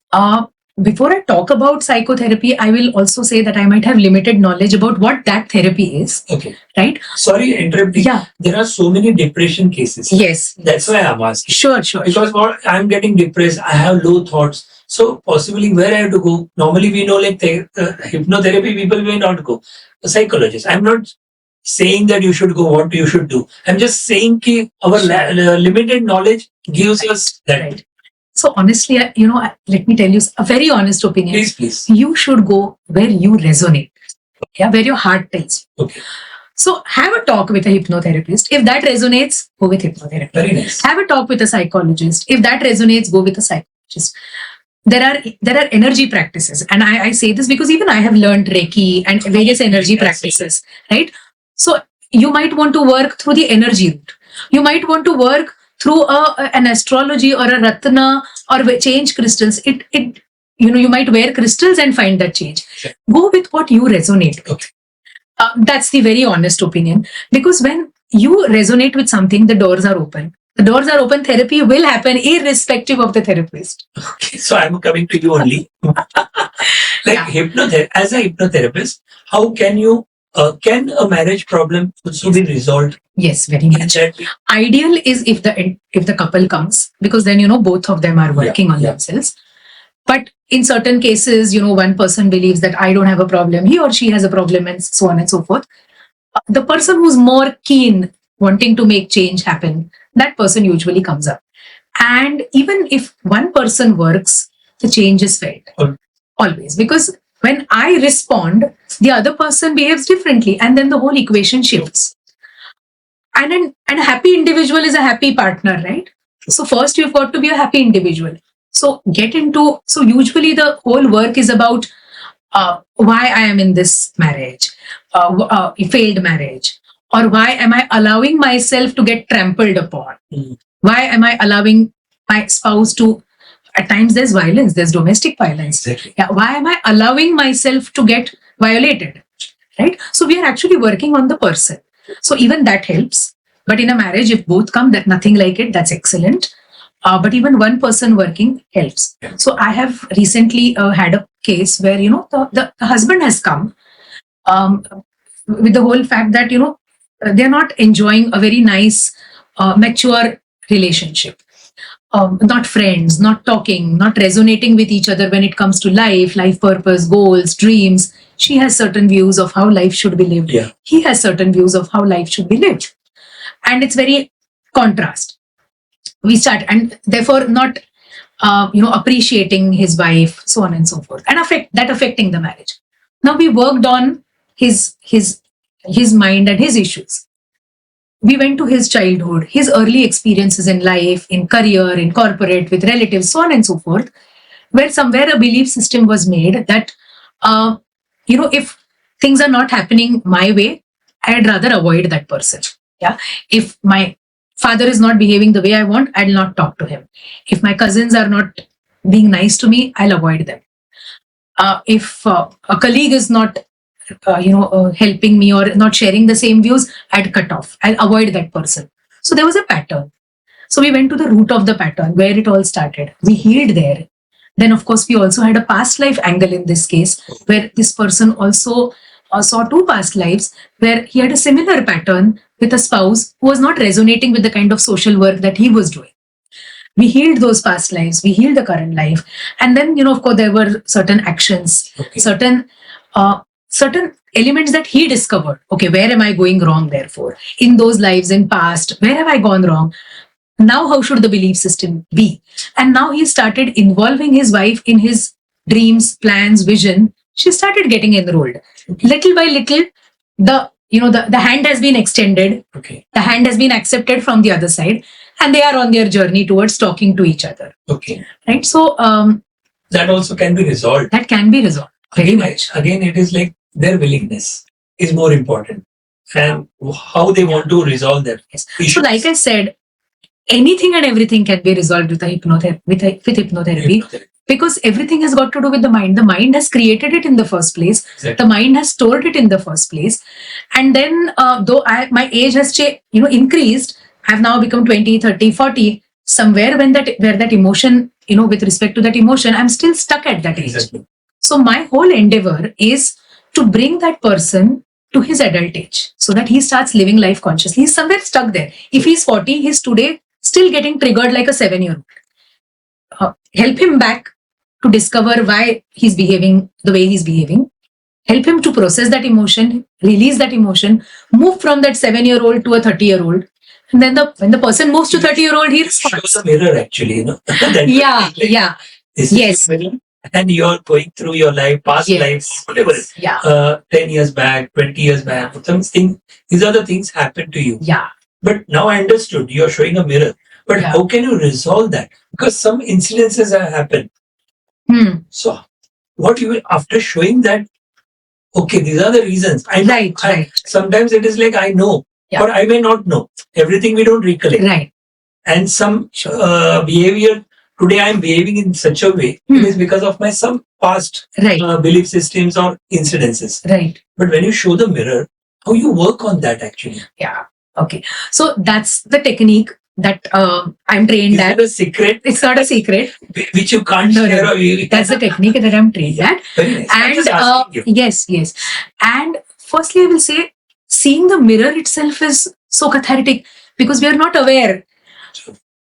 [SPEAKER 2] Before I talk about psychotherapy, I will also say that I might have limited knowledge about what that therapy is.
[SPEAKER 1] Okay.
[SPEAKER 2] Right?
[SPEAKER 1] Sorry, interrupting.
[SPEAKER 2] Yeah.
[SPEAKER 1] There are so many depression cases.
[SPEAKER 2] Yes.
[SPEAKER 1] That's why I'm asking.
[SPEAKER 2] Sure.
[SPEAKER 1] Because I'm getting depressed, I have low thoughts. So possibly where I have to go? Normally we know like hypnotherapy people may not go. A psychologist. I'm not saying that you should go, what you should do. I'm just saying that our limited knowledge gives us that.
[SPEAKER 2] Right. So honestly, let me tell you a very honest opinion.
[SPEAKER 1] Please.
[SPEAKER 2] You should go where you resonate. Yeah, where your heart tells you.
[SPEAKER 1] Okay.
[SPEAKER 2] So have a talk with a hypnotherapist. If that resonates, go with hypnotherapy.
[SPEAKER 1] Very nice.
[SPEAKER 2] Have a talk with a psychologist. If that resonates, go with a psychologist. There are energy practices, and I say this because even I have learned Reiki and various energy practices, right? So you might want to work through the energy route. You might want to work through an astrology or a ratna or change crystals. You might wear crystals and find that change.
[SPEAKER 1] Sure.
[SPEAKER 2] Go with what you resonate with.
[SPEAKER 1] Okay.
[SPEAKER 2] That's the very honest opinion, because when you resonate with something, the doors are open. The doors are open. Therapy will happen irrespective of the therapist.
[SPEAKER 1] Okay, so I'm coming to you only. As a hypnotherapist, how can you can a marriage problem also be resolved?
[SPEAKER 2] Yes, very much. Ideal is if the couple comes, because then both of them are working on themselves. But in certain cases, one person believes that I don't have a problem, he or she has a problem, and so on and so forth. The person who's more keen wanting to make change happen, that person usually comes up. And even if one person works, the change is felt. Always. Because when I respond, the other person behaves differently, and then the whole equation shifts. And a happy individual is a happy partner, right? So first you've got to be a happy individual. So usually the whole work is about why I am in this marriage, failed marriage, or why am I allowing myself to get trampled upon? Why am I allowing my spouse to, at times there's violence, there's domestic violence.
[SPEAKER 1] Exactly.
[SPEAKER 2] Yeah, why am I allowing myself to get violated? Right? So we are actually working on the person. So even that helps. But in a marriage, if both come, that nothing like it, that's excellent. But even one person working helps. So I have recently had a case where, the husband has come with the whole fact that, they're not enjoying a very nice, mature relationship. Not friends, not talking, not resonating with each other when it comes to life purpose, goals, dreams. She has certain views of how life should be lived.
[SPEAKER 1] Yeah.
[SPEAKER 2] He has certain views of how life should be lived. And it's very contrast. We start, and therefore not, appreciating his wife, so on and so forth, and affecting the marriage. Now we worked on his mind and his issues. We went to his childhood, his early experiences in life, in career, in corporate, with relatives, so on and so forth, where somewhere a belief system was made that, if things are not happening my way, I'd rather avoid that person. Yeah. If my father is not behaving the way I want, I'll not talk to him. If my cousins are not being nice to me, I'll avoid them. If a colleague is not helping me or not sharing the same views, I'd cut off. I'll avoid that person. So there was a pattern. So we went to the root of the pattern, where it all started. We healed there. Then, of course, we also had a past life angle in this case, where this person also saw two past lives where he had a similar pattern with a spouse who was not resonating with the kind of social work that he was doing. We healed those past lives. We healed the current life. And then, of course, there were certain actions, certain elements that he discovered. Okay, where am I going wrong, therefore? In those lives, in past, where have I gone wrong? Now, how should the belief system be? And now he started involving his wife in his dreams, plans, vision. She started getting enrolled. Little by little, the hand has been extended.
[SPEAKER 1] Okay.
[SPEAKER 2] The hand has been accepted from the other side, and they are on their journey towards talking to each other.
[SPEAKER 1] Okay.
[SPEAKER 2] Right. So
[SPEAKER 1] that also can be resolved.
[SPEAKER 2] That can be resolved. Very much.
[SPEAKER 1] Again, it is like their willingness is more important, and how they want to resolve that.
[SPEAKER 2] Yes. So, like I said, anything and everything can be resolved with hypnotherapy. Because everything has got to do with the mind. The mind has created it in the first place.
[SPEAKER 1] Exactly.
[SPEAKER 2] The mind has stored it in the first place. And then, though my age has increased, I've now become 20, 30, 40. Somewhere where that emotion, with respect to that emotion, I'm still stuck at that age.
[SPEAKER 1] Exactly.
[SPEAKER 2] So my whole endeavor is to bring that person to his adult age so that he starts living life consciously. He's somewhere stuck there. If he's 40, he's today still getting triggered like a 7-year-old. Help him back to discover why he's behaving the way he's behaving. Help him to process that emotion, release that emotion, move from that 7-year-old to a 30-year-old. And then when the person moves to 30-year-old, he responds.
[SPEAKER 1] Shows a mirror, actually,
[SPEAKER 2] Yeah.
[SPEAKER 1] This
[SPEAKER 2] Yes.
[SPEAKER 1] is a mirror, and you're going through your life, past life, whatever.
[SPEAKER 2] Yeah.
[SPEAKER 1] 10 years back, 20 years back, something. These are the things happen to you.
[SPEAKER 2] Yeah.
[SPEAKER 1] But now I understood. You're showing a mirror. But how can you resolve that? Because some incidences have happened. So, what you will, after showing that, okay, these are the reasons. Right. Sometimes it is like I know, or I may not know. Everything we don't recollect.
[SPEAKER 2] Right.
[SPEAKER 1] And some behavior, today I am behaving in such a way, it is because of my some past belief systems or incidences.
[SPEAKER 2] Right.
[SPEAKER 1] But when you show the mirror, how you work on that actually?
[SPEAKER 2] Yeah. Okay. So that's the technique that I'm trained at.
[SPEAKER 1] Is it a secret?
[SPEAKER 2] It's not a secret.
[SPEAKER 1] Which you can't share.
[SPEAKER 2] That's the technique that I'm trained at.
[SPEAKER 1] Very nice.
[SPEAKER 2] And yes. And firstly, I will say, seeing the mirror itself is so cathartic because we are not aware.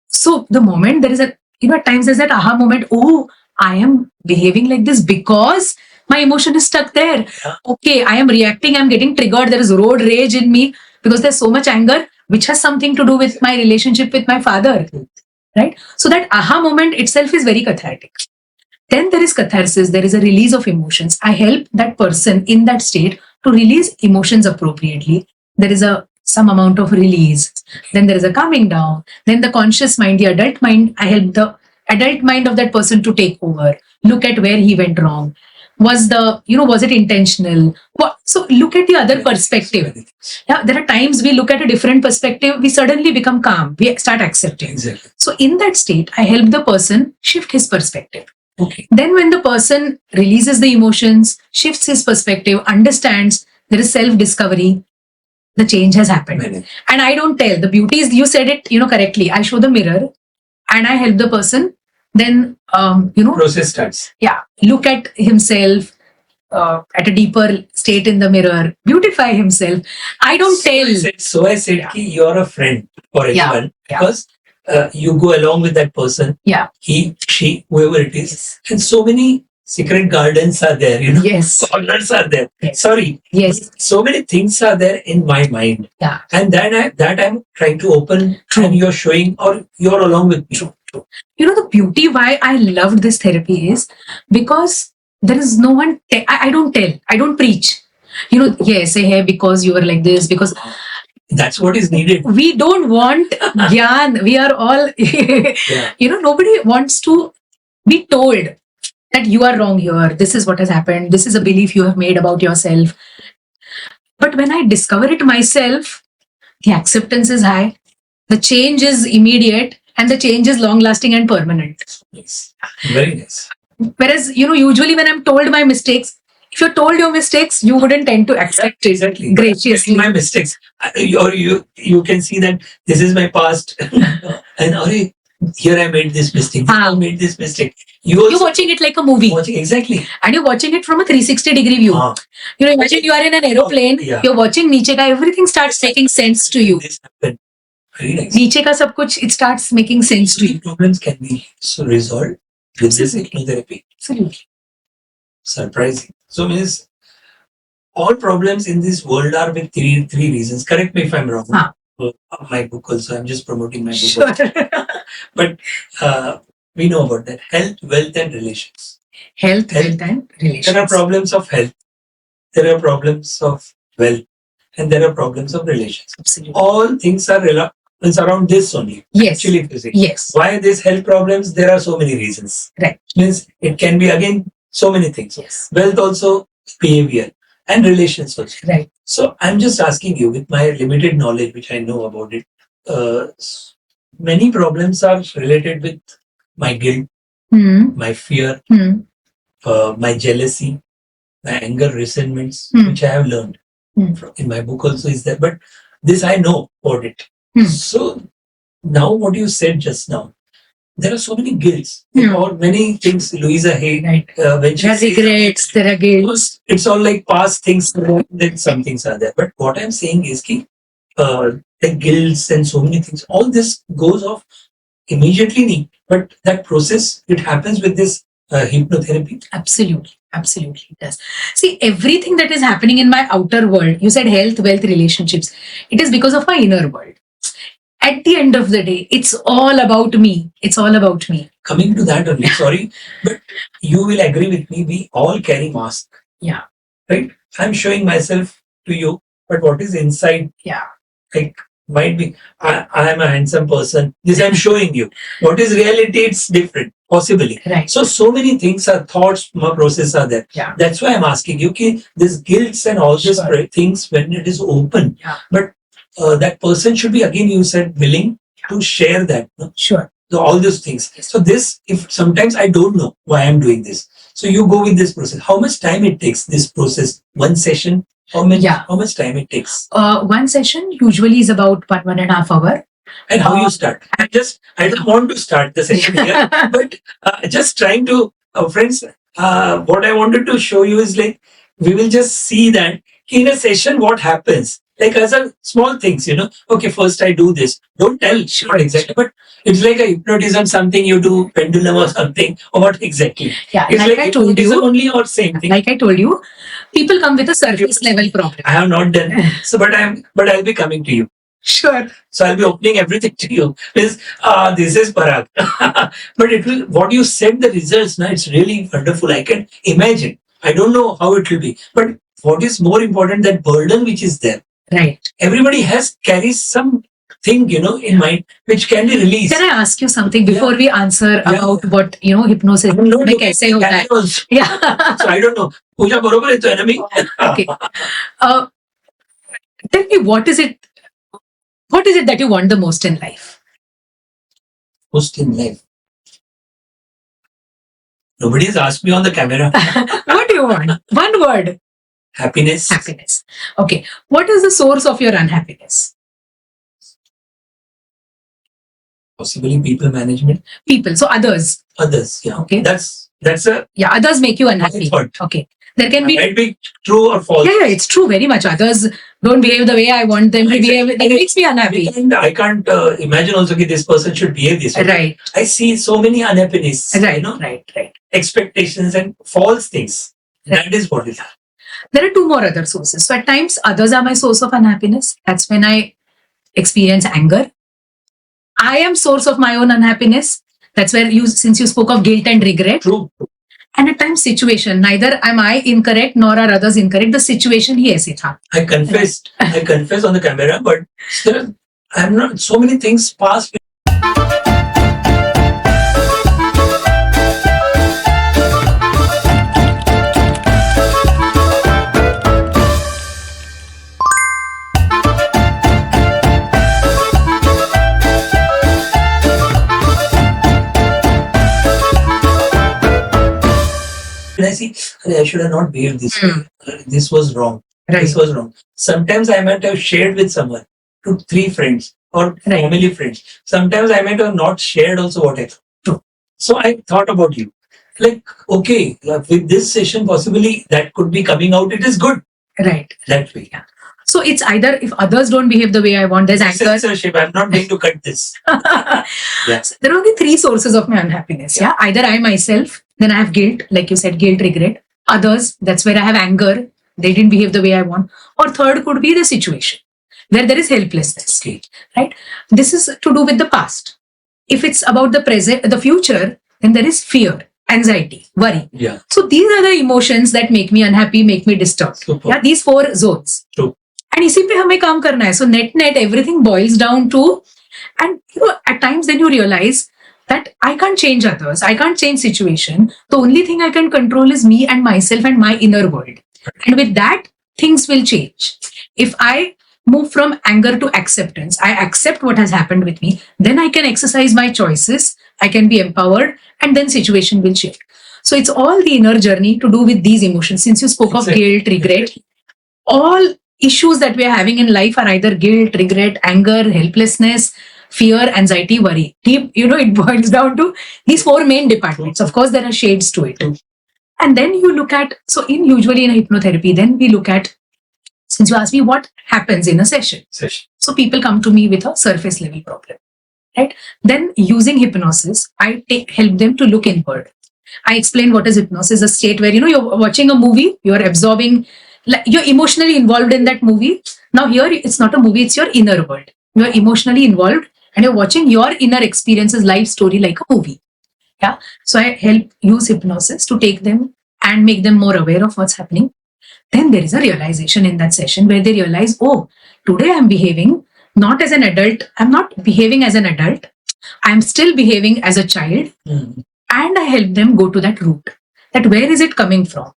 [SPEAKER 2] So the moment there is at times there's that aha moment, oh, I am behaving like this because my emotion is stuck there.
[SPEAKER 1] Yeah.
[SPEAKER 2] Okay, I am reacting, I'm getting triggered, there is road rage in me because there's so much anger, which has something to do with my relationship with my father. Right? So that aha moment itself is very cathartic. Then there is catharsis, there is a release of emotions. I help that person in that state to release emotions appropriately. There is some amount of release. Then there is a calming down. Then the conscious mind, the adult mind, I help the adult mind of that person to take over. Look at where he went wrong. Was it intentional? So look at the other perspective. Yeah, there are times we look at a different perspective, we suddenly become calm. We start accepting.
[SPEAKER 1] Exactly.
[SPEAKER 2] So in that state, I help the person shift his perspective.
[SPEAKER 1] Okay.
[SPEAKER 2] Then when the person releases the emotions, shifts his perspective, understands, there is self-discovery, the change has happened. And I don't tell. The beauty is, you said it, correctly. I show the mirror and I help the person. Then,
[SPEAKER 1] process starts.
[SPEAKER 2] Yeah. Look at himself at a deeper state in the mirror. Beautify himself. I don't tell.
[SPEAKER 1] I said, you're a friend for everyone because you go along with that person.
[SPEAKER 2] Yeah.
[SPEAKER 1] He, she, whoever it is. Yes. And so many secret gardens are there,
[SPEAKER 2] Yes.
[SPEAKER 1] Corners are there.
[SPEAKER 2] Yes.
[SPEAKER 1] Sorry.
[SPEAKER 2] Yes.
[SPEAKER 1] So many things are there in my mind.
[SPEAKER 2] Yeah.
[SPEAKER 1] And then I'm trying to open. True. And you're showing, or you're along with me. True.
[SPEAKER 2] The beauty why I loved this therapy is because there is no one, I don't tell, I don't preach. Say, hey, because you are like this, because
[SPEAKER 1] that's what is needed.
[SPEAKER 2] We don't want gyan. We are all, nobody wants to be told that you are wrong here. This is what has happened. This is a belief you have made about yourself. But when I discover it myself, the acceptance is high. The change is immediate. And the change is long-lasting and permanent.
[SPEAKER 1] Yes. Very nice.
[SPEAKER 2] Whereas, usually when I'm told my mistakes, if you're told your mistakes, you wouldn't tend to accept it graciously.
[SPEAKER 1] My mistakes. Or you can see that this is my past. And here I made this mistake. I made this mistake. You're
[SPEAKER 2] watching it like a movie.
[SPEAKER 1] Exactly.
[SPEAKER 2] And you're watching it from a 360-degree view. Imagine you are in an aeroplane. Yeah. You're watching Niche ka, everything starts making sense to you.
[SPEAKER 1] This happened. Very nice.
[SPEAKER 2] Niche ka sab kuch, it starts making sense to you.
[SPEAKER 1] Problems can be resolved with this hypnotherapy.
[SPEAKER 2] Absolutely.
[SPEAKER 1] Surprising. So means all problems in this world are with three reasons. Correct me if I'm wrong. My book also. I'm just promoting my book.
[SPEAKER 2] Sure.
[SPEAKER 1] But we know about that. Health, wealth, and relations.
[SPEAKER 2] Health, wealth, and relations.
[SPEAKER 1] There are problems of health. There are problems of wealth. And there are problems of relations.
[SPEAKER 2] Absolutely.
[SPEAKER 1] All things are around this only.
[SPEAKER 2] Yes.
[SPEAKER 1] Actually, if you see.
[SPEAKER 2] Yes.
[SPEAKER 1] Why these health problems? There are so many reasons.
[SPEAKER 2] Right.
[SPEAKER 1] Means it can be again so many things.
[SPEAKER 2] Yes.
[SPEAKER 1] Wealth also, behavior, and relations also.
[SPEAKER 2] Right.
[SPEAKER 1] So I'm just asking you, with my limited knowledge, which I know about it, many problems are related with my guilt, my fear, my jealousy, my anger, resentments, which I have learned in my book also is there. But this I know about it. So now what you said just now, there are so many guilts or many things Louisa Hay when she
[SPEAKER 2] there are regrets, there are guilts.
[SPEAKER 1] It's all like past things, then some things are there. But what I'm saying is ki, the guilts and so many things, all this goes off immediately, but that process, it happens with this hypnotherapy.
[SPEAKER 2] Absolutely it does. See, everything that is happening in my outer world, you said health, wealth, relationships, it is because of my inner world. At the end of the day, it's all about me.
[SPEAKER 1] Coming to that only, sorry, but you will agree with me, we all carry mask.
[SPEAKER 2] Yeah.
[SPEAKER 1] Right? I'm showing myself to you, but what is inside?
[SPEAKER 2] Yeah.
[SPEAKER 1] Like, might be, I am a handsome person. This I'm showing you. What is reality? It's different, possibly.
[SPEAKER 2] Right.
[SPEAKER 1] So many things are thoughts, process are there.
[SPEAKER 2] Yeah.
[SPEAKER 1] That's why I'm asking you, okay, this guilts and all these things when it is open.
[SPEAKER 2] Yeah.
[SPEAKER 1] But that person should be, again, you said, willing to share that. No?
[SPEAKER 2] Sure.
[SPEAKER 1] So all those things. So this, if sometimes I don't know why I'm doing this. So you go with this process. How much time it takes, this process? One session? How much time it takes?
[SPEAKER 2] One session usually is about 1.5 hours.
[SPEAKER 1] And how you start? I don't want to start the session here, but just trying to, friends, what I wanted to show you is like, we will just see that in a session, what happens. Like as a small things, okay, first I do this. Don't tell what exactly, but it's like a hypnotism, something you do, pendulum or something, or what exactly.
[SPEAKER 2] Yeah,
[SPEAKER 1] it's
[SPEAKER 2] like I told you,
[SPEAKER 1] only or same thing.
[SPEAKER 2] Like I told you, people come with a surface level problem.
[SPEAKER 1] I have not done so, but I'll be coming to you.
[SPEAKER 2] Sure.
[SPEAKER 1] So I'll be opening everything to you. This is Parag. But it will, what you said, the results, now it's really wonderful. I can imagine. I don't know how it will be, but what is more important, that burden which is there.
[SPEAKER 2] Right.
[SPEAKER 1] Everybody carries some thing, in mind, which can be released.
[SPEAKER 2] Can I ask you something before we answer about what, hypnosis?
[SPEAKER 1] So I don't know. Pooja barobar hai to enemy.
[SPEAKER 2] Okay. Tell me, what is it that you want the most in life?
[SPEAKER 1] Most in life? Nobody has asked me on the camera.
[SPEAKER 2] What do you want? One word.
[SPEAKER 1] Happiness.
[SPEAKER 2] Happiness. Okay. What is the source of your unhappiness?
[SPEAKER 1] Possibly people management.
[SPEAKER 2] People. So others.
[SPEAKER 1] Others. Yeah.
[SPEAKER 2] Okay.
[SPEAKER 1] That's a.
[SPEAKER 2] Yeah. Others make you unhappy. Okay. There can be.
[SPEAKER 1] Might be true or false.
[SPEAKER 2] Yeah, it's true. Very much. Others don't behave the way I want them to behave. That makes me unhappy.
[SPEAKER 1] I can't imagine also that this person should behave this way.
[SPEAKER 2] Right.
[SPEAKER 1] I see so many unhappiness.
[SPEAKER 2] Right. Right.
[SPEAKER 1] Expectations and false things. Right. That is what is.
[SPEAKER 2] There are two more other sources. So at times, others are my source of unhappiness. That's when I experience anger. I am source of my own unhappiness. That's where since you spoke of guilt and regret.
[SPEAKER 1] True.
[SPEAKER 2] And at times, situation. Neither am I incorrect nor are others incorrect. The situation he has it.
[SPEAKER 1] I confessed. I confess on the camera, but still, I'm not. So many things pass. I see, I should have not behaved this way. This was wrong.
[SPEAKER 2] Right.
[SPEAKER 1] This was wrong. Sometimes I might have shared with someone, 2-3 friends or family friends. Sometimes I might have not shared also what I thought. So I thought about you. Like, okay, with this session, possibly that could be coming out. It is good.
[SPEAKER 2] Right.
[SPEAKER 1] That way.
[SPEAKER 2] Yeah. So it's either if others don't behave the way I want, there's anger.
[SPEAKER 1] Censorship. I'm not going to cut this.
[SPEAKER 2] Yes. So there are only 3 sources of my unhappiness. Yeah. Either I myself, then I have guilt, like you said, guilt, regret. Others, that's where I have anger. They didn't behave the way I want. Or third could be the situation where there is helplessness.
[SPEAKER 1] Okay.
[SPEAKER 2] Right. This is to do with the past. If it's about the present, the future, then there is fear, anxiety, worry.
[SPEAKER 1] Yeah.
[SPEAKER 2] So these are the emotions that make me unhappy, make me disturbed.
[SPEAKER 1] Super.
[SPEAKER 2] Yeah. These 4 zones.
[SPEAKER 1] True.
[SPEAKER 2] And इसी पे हमें काम करना है. So net everything boils down to, and at times then you realize that I can't change others, I can't change situation. The only thing I can control is me and myself and my inner world. And with that, things will change. If I move from anger to acceptance, I accept what has happened with me, then I can exercise my choices I can be empowered, and then situation will shift. So it's all the inner journey to do with these emotions. Since you spoke of guilt, regret, all issues that we are having in life are either guilt, regret, anger, helplessness, fear, anxiety, worry. It boils down to these four main departments. Of course, there are shades to it. And then you look at, usually in hypnotherapy, then we look at, since you asked me what happens in a session. So people come to me with a surface level problem, right? Then using hypnosis, I help them to look inward. I explain what is hypnosis, a state where, you're watching a movie, you're absorbing, you're emotionally involved in that movie. Now here, it's not a movie, it's your inner world. You're emotionally involved and you're watching your inner experiences, life story like a movie. Yeah. So I help use hypnosis to take them and make them more aware of what's happening. Then there is a realization in that session where they realize, oh, today I'm behaving not as an adult. I'm not behaving as an adult. I'm still behaving as a child. And I help them go to that root. That where is it coming from?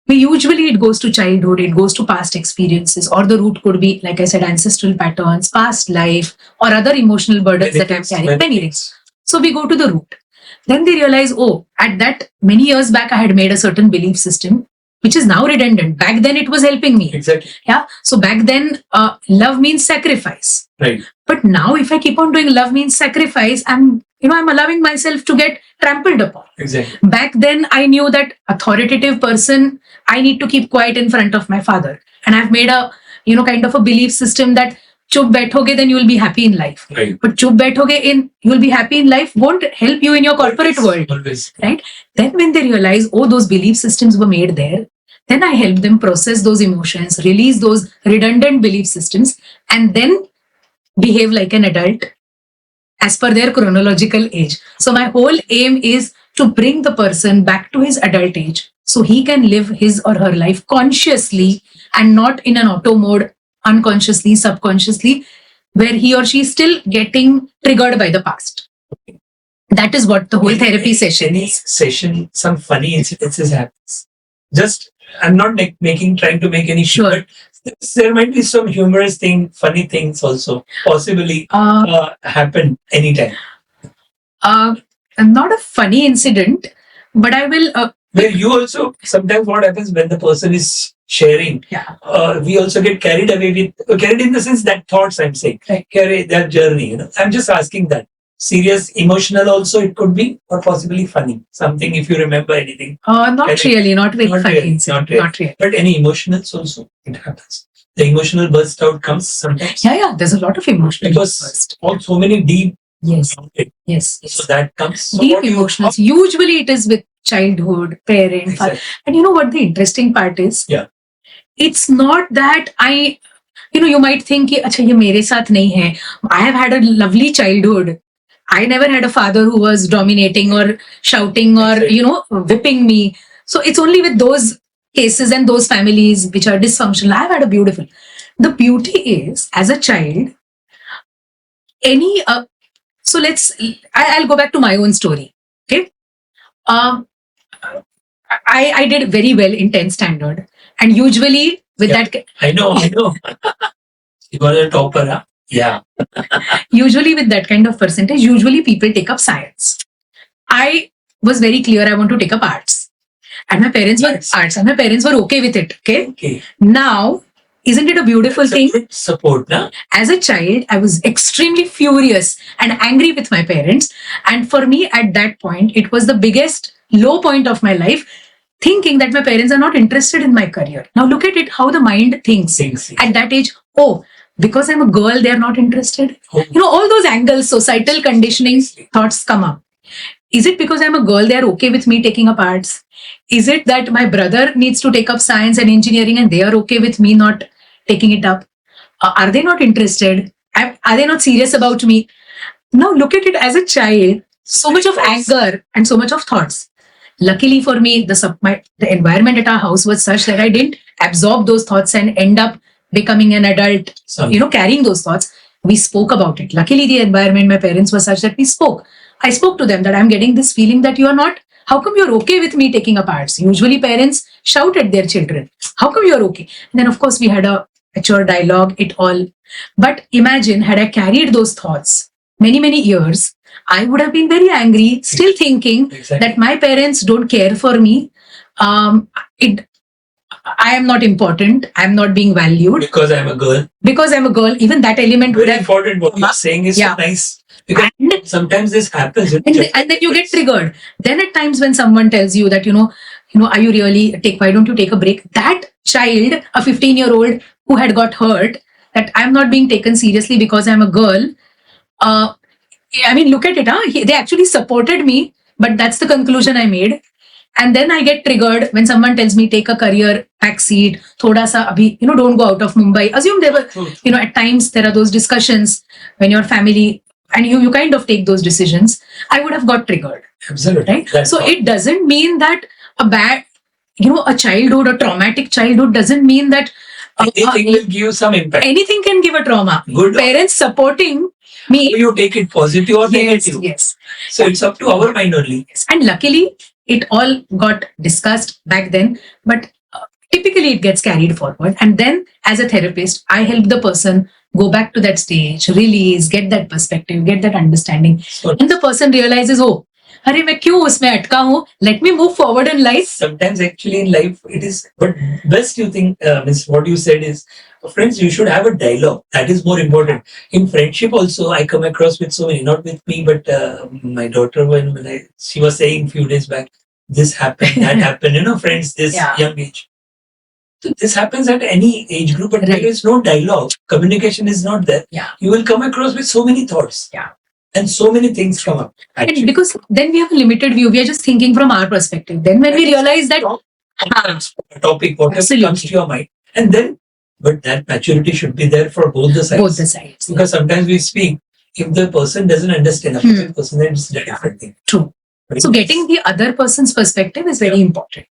[SPEAKER 2] Usually it goes to childhood, it goes to past experiences, or the root could be, like I said, ancestral patterns, past life, or other emotional burdens that I'm carrying. Many things. So we go to the root. Then they realize, oh, at that many years back, I had made a certain belief system, which is now redundant. Back then, it was helping me.
[SPEAKER 1] Exactly.
[SPEAKER 2] Yeah. So back then, love means sacrifice.
[SPEAKER 1] Right.
[SPEAKER 2] But now, if I keep on doing love means sacrifice, I'm allowing myself to get trampled upon.
[SPEAKER 1] Exactly.
[SPEAKER 2] Back then, I knew that authoritative person, I need to keep quiet in front of my father. And I've made a, kind of a belief system that chup baithoge, then you will be happy in life.
[SPEAKER 1] Right.
[SPEAKER 2] But chup baithoge you will be happy in life won't help you in your corporate world.
[SPEAKER 1] Always.
[SPEAKER 2] Right? Then when they realize, oh, those belief systems were made there, then I help them process those emotions, release those redundant belief systems, and then behave like an adult as per their chronological age. So my whole aim is to bring the person back to his adult age so he can live his or her life consciously and not in an auto mode, unconsciously, subconsciously, where he or she is still getting triggered by the past. That is what the whole therapy session is.
[SPEAKER 1] Some funny incidences happens. Just, I'm not trying to make any
[SPEAKER 2] Sure.
[SPEAKER 1] but there might be some humorous funny things also possibly happen anytime.
[SPEAKER 2] Not a funny incident, but I will.
[SPEAKER 1] Where you also, sometimes what happens when the person is sharing, we also get carried away carried in the sense that thoughts I'm saying, carry that journey, I'm just asking that. Serious, emotional also it could be, or possibly funny. Something if you remember anything.
[SPEAKER 2] Not really, not very funny incident. Not really.
[SPEAKER 1] But any emotionals also, it happens. The emotional burst out comes sometimes.
[SPEAKER 2] Yeah, there's a lot of emotional
[SPEAKER 1] burst. So many deep.
[SPEAKER 2] Yes.
[SPEAKER 1] So that comes. So
[SPEAKER 2] deep emotions. Usually it is with childhood, parents. Exactly. And you know what the interesting part is?
[SPEAKER 1] Yeah.
[SPEAKER 2] It's not that you might think, acha, ye mere saath nahi hai. I have had a lovely childhood. I never had a father who was dominating or shouting or, whipping me. So it's only with those cases and those families which are dysfunctional. I've had a beautiful. The beauty is, as a child, I'll go back to my own story. Okay. I did very well in 10th standard. And usually with that.
[SPEAKER 1] I know. You were a topper, huh? Yeah.
[SPEAKER 2] Usually with that kind of percentage, people take up science. I was very clear I want to take up arts. And my parents were arts and my parents were okay with it. Okay. Now, isn't it a beautiful thing?
[SPEAKER 1] Support, na?
[SPEAKER 2] As a child, I was extremely furious and angry with my parents. And for me, at that point, it was the biggest low point of my life, thinking that my parents are not interested in my career. Now look at it, how the mind thinks. At that age, because I'm a girl, they're not interested. All those angles, societal conditioning thoughts come up. Is it because I'm a girl, they're okay with me taking up arts? Is it that my brother needs to take up science and engineering and they are okay with me not taking it up? Are they not interested? Are they not serious about me? Now look at it as a child, so much of anger and so much of thoughts. Luckily for me, the environment at our house was such that I didn't absorb those thoughts and end up becoming an adult, carrying those thoughts. We spoke about it. Luckily, the environment, my parents were such that we spoke. I spoke to them that I'm getting this feeling that you are not, how come you're okay with me taking up arts? Usually parents shout at their children. How come you're okay? And then of course we had a mature dialogue, it all. But imagine, had I carried those thoughts many, many years, I would have been very angry, still thinking that my parents don't care for me. I am not important. I am not being valued.
[SPEAKER 1] Because I'm a girl.
[SPEAKER 2] Because I'm a girl. Even that element would
[SPEAKER 1] Very
[SPEAKER 2] have...
[SPEAKER 1] important. What you're saying is so nice. Because sometimes this happens.
[SPEAKER 2] And then you get triggered. Then at times when someone tells you that, are you really why don't you take a break? That child, a 15-year-old who had got hurt, that I'm not being taken seriously because I'm a girl. Look at it. They actually supported me, but that's the conclusion I made. And then I get triggered when someone tells me take a career backseat, thoda sa abhi, don't go out of Mumbai. Assume there were, at times there are those discussions when your family and you kind of take those decisions. I would have got triggered.
[SPEAKER 1] Absolutely.
[SPEAKER 2] Right? So it doesn't mean that a bad, a childhood, a traumatic childhood doesn't mean that
[SPEAKER 1] anything will give some impact.
[SPEAKER 2] Anything can give a trauma. Good. Parents supporting me.
[SPEAKER 1] You take it positive or negative.
[SPEAKER 2] Yes.
[SPEAKER 1] So it's up to our mind only.
[SPEAKER 2] Yes. And luckily, it all got discussed back then, but typically it gets carried forward. And then as a therapist, I help the person go back to that stage, release, get that perspective, get that understanding. And the person realizes, अरे मैं क्यों उसमें अटका हूँ? Let me move forward in life.
[SPEAKER 1] Sometimes actually in life it is, but best you think, what you said is, friends, you should have a dialogue. That is more important. In friendship also, I come across with so many, not with me, but my daughter, she was saying few days back, this happened, that happened, friends, this young age. So this happens at any age group, but there is no dialogue. Communication is not there.
[SPEAKER 2] Yeah.
[SPEAKER 1] You will come across with so many thoughts.
[SPEAKER 2] Yeah.
[SPEAKER 1] And so many things come up. Actually.
[SPEAKER 2] And because then we have a limited view. We are just thinking from our perspective. Then when we realize that...
[SPEAKER 1] topic, whatever comes to your mind. And then, but that maturity should be there for both the sides.
[SPEAKER 2] Both the sides.
[SPEAKER 1] Because sometimes we speak, if the person doesn't understand, the person, then it's a different thing.
[SPEAKER 2] True. So getting the other person's perspective is very important.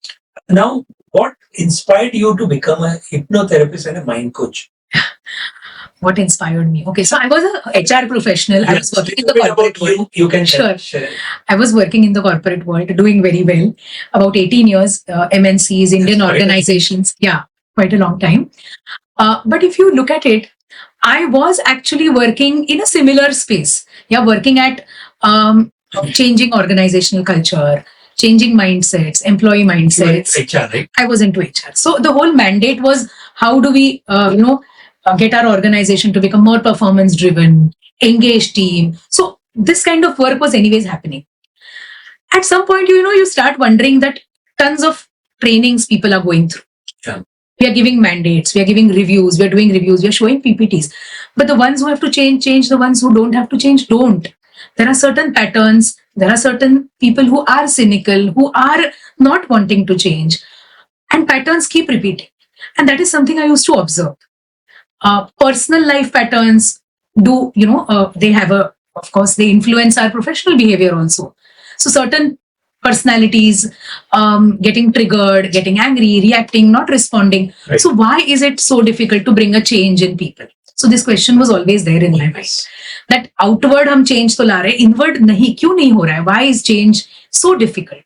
[SPEAKER 1] Now, what inspired you to become a hypnotherapist and a mind coach?
[SPEAKER 2] What inspired me? Okay, so I was a HR professional. I was working in the corporate world.
[SPEAKER 1] You can
[SPEAKER 2] share.
[SPEAKER 1] Sure.
[SPEAKER 2] I was working in the corporate world, doing very well. About 18 years, MNCs, Indian organizations. Yeah, quite a long time. But if you look at it, I was actually working in a similar space. Yeah, working at changing organizational culture, changing mindsets, employee mindsets.
[SPEAKER 1] HR, right?
[SPEAKER 2] I was into HR. So the whole mandate was, how do we, get our organization to become more performance driven, engaged team. So this kind of work was anyways happening. At some point, you start wondering that tons of trainings people are going through.
[SPEAKER 1] Yeah.
[SPEAKER 2] We are giving mandates, we are giving reviews, we are doing reviews, we are showing PPTs. But the ones who have to change, the ones who don't have to change, don't. There are certain patterns, there are certain people who are cynical, who are not wanting to change. And patterns keep repeating. And that is something I used to observe. Personal life patterns they have of course, they influence our professional behavior also. So certain personalities getting triggered, getting angry, reacting, not responding. Right. So why is it so difficult to bring a change in people? So this question was always there in my mind. That outward hum change to la rahe, inward nahi, kyun nahi ho raha hai? Why is change so difficult?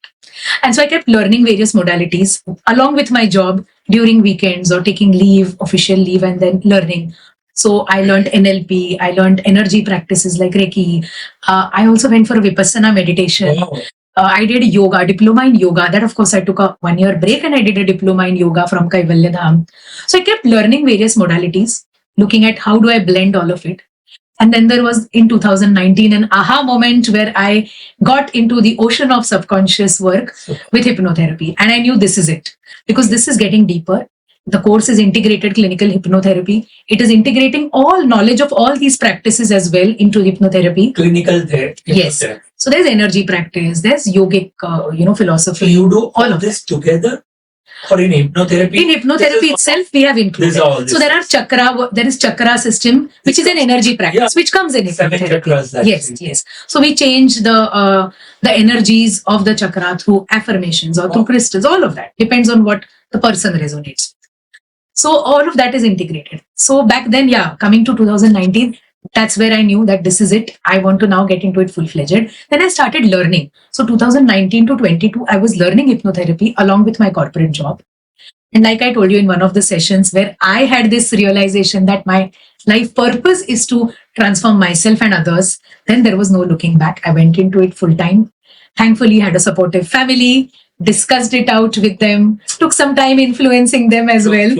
[SPEAKER 2] And so I kept learning various modalities along with my job during weekends or taking leave, official leave, and then learning. So I learned NLP, I learned energy practices like Reiki. I also went for Vipassana meditation. Wow. I did yoga, diploma in yoga. That of course I took a 1-year break and I did a diploma in yoga from Kaivalya Dham. So I kept learning various modalities, looking at how do I blend all of it. And then there was in 2019 an aha moment where I got into the ocean of subconscious work with hypnotherapy. And I knew this is it, because this is getting deeper. The course is integrated clinical hypnotherapy. It is integrating all knowledge of all these practices as well into hypnotherapy.
[SPEAKER 1] Clinical therapy.
[SPEAKER 2] Yes. So there's energy practice, there's yogic, philosophy.
[SPEAKER 1] So you do all of this together? Or in hypnotherapy?
[SPEAKER 2] In hypnotherapy itself, we have included. So there is chakra system, which is an energy practice, which comes in hypnotherapy. Yes. So we change the energies of the chakra through affirmations or through crystals, all of that. Depends on what the person resonates. So all of that is integrated. So back then, coming to 2019, that's where I knew that this is it. I want to now get into it full-fledged. Then I started learning. So 2019 to 22, I was learning hypnotherapy along with my corporate job. And like I told you in one of the sessions where I had this realization that my life purpose is to transform myself and others, then there was no looking back. I went into it full time. Thankfully, had a supportive family, discussed it out with them, took some time influencing them as well,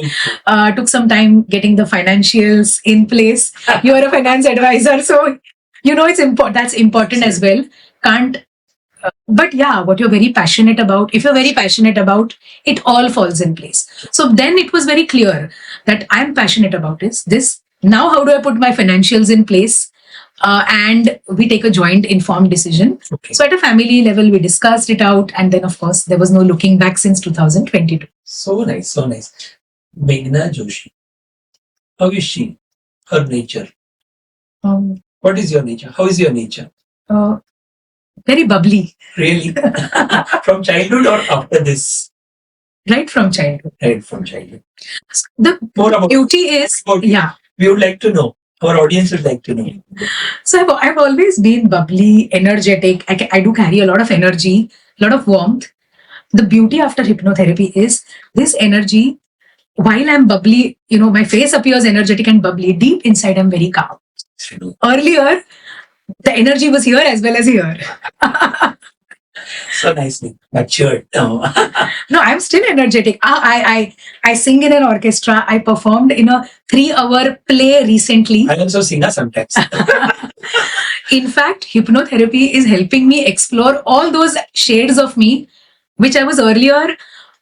[SPEAKER 2] took some time getting the financials in place. You are a finance advisor, so it's important. That's important as well. Can't but yeah, what you're very passionate about, if you're very passionate about, it all falls in place. So then it was very clear that I'm passionate about is this. Now, how do I put my financials in place? And we take a joint informed decision.
[SPEAKER 1] Okay.
[SPEAKER 2] So at a family level, we discussed it out. And then, of course, there was no looking back since 2022.
[SPEAKER 1] So nice, so nice. Meghana Joshi, how is she? Her nature. What is your nature? How is your nature?
[SPEAKER 2] Very bubbly.
[SPEAKER 1] Really? From childhood or after this?
[SPEAKER 2] Right from childhood.
[SPEAKER 1] Right from childhood.
[SPEAKER 2] The
[SPEAKER 1] More about
[SPEAKER 2] beauty is, yeah.
[SPEAKER 1] We would like to know. Our audience would like to know.
[SPEAKER 2] So I've always been bubbly, energetic. I do carry a lot of energy, a lot of warmth. The beauty after hypnotherapy is this energy, while I'm bubbly, my face appears energetic and bubbly. Deep inside, I'm very calm. Earlier, the energy was here as well as here.
[SPEAKER 1] So nicely matured. No,
[SPEAKER 2] I'm still energetic. I sing in an orchestra. I performed in a 3-hour play recently.
[SPEAKER 1] I also sing sometimes.
[SPEAKER 2] In fact, hypnotherapy is helping me explore all those shades of me, which I was earlier,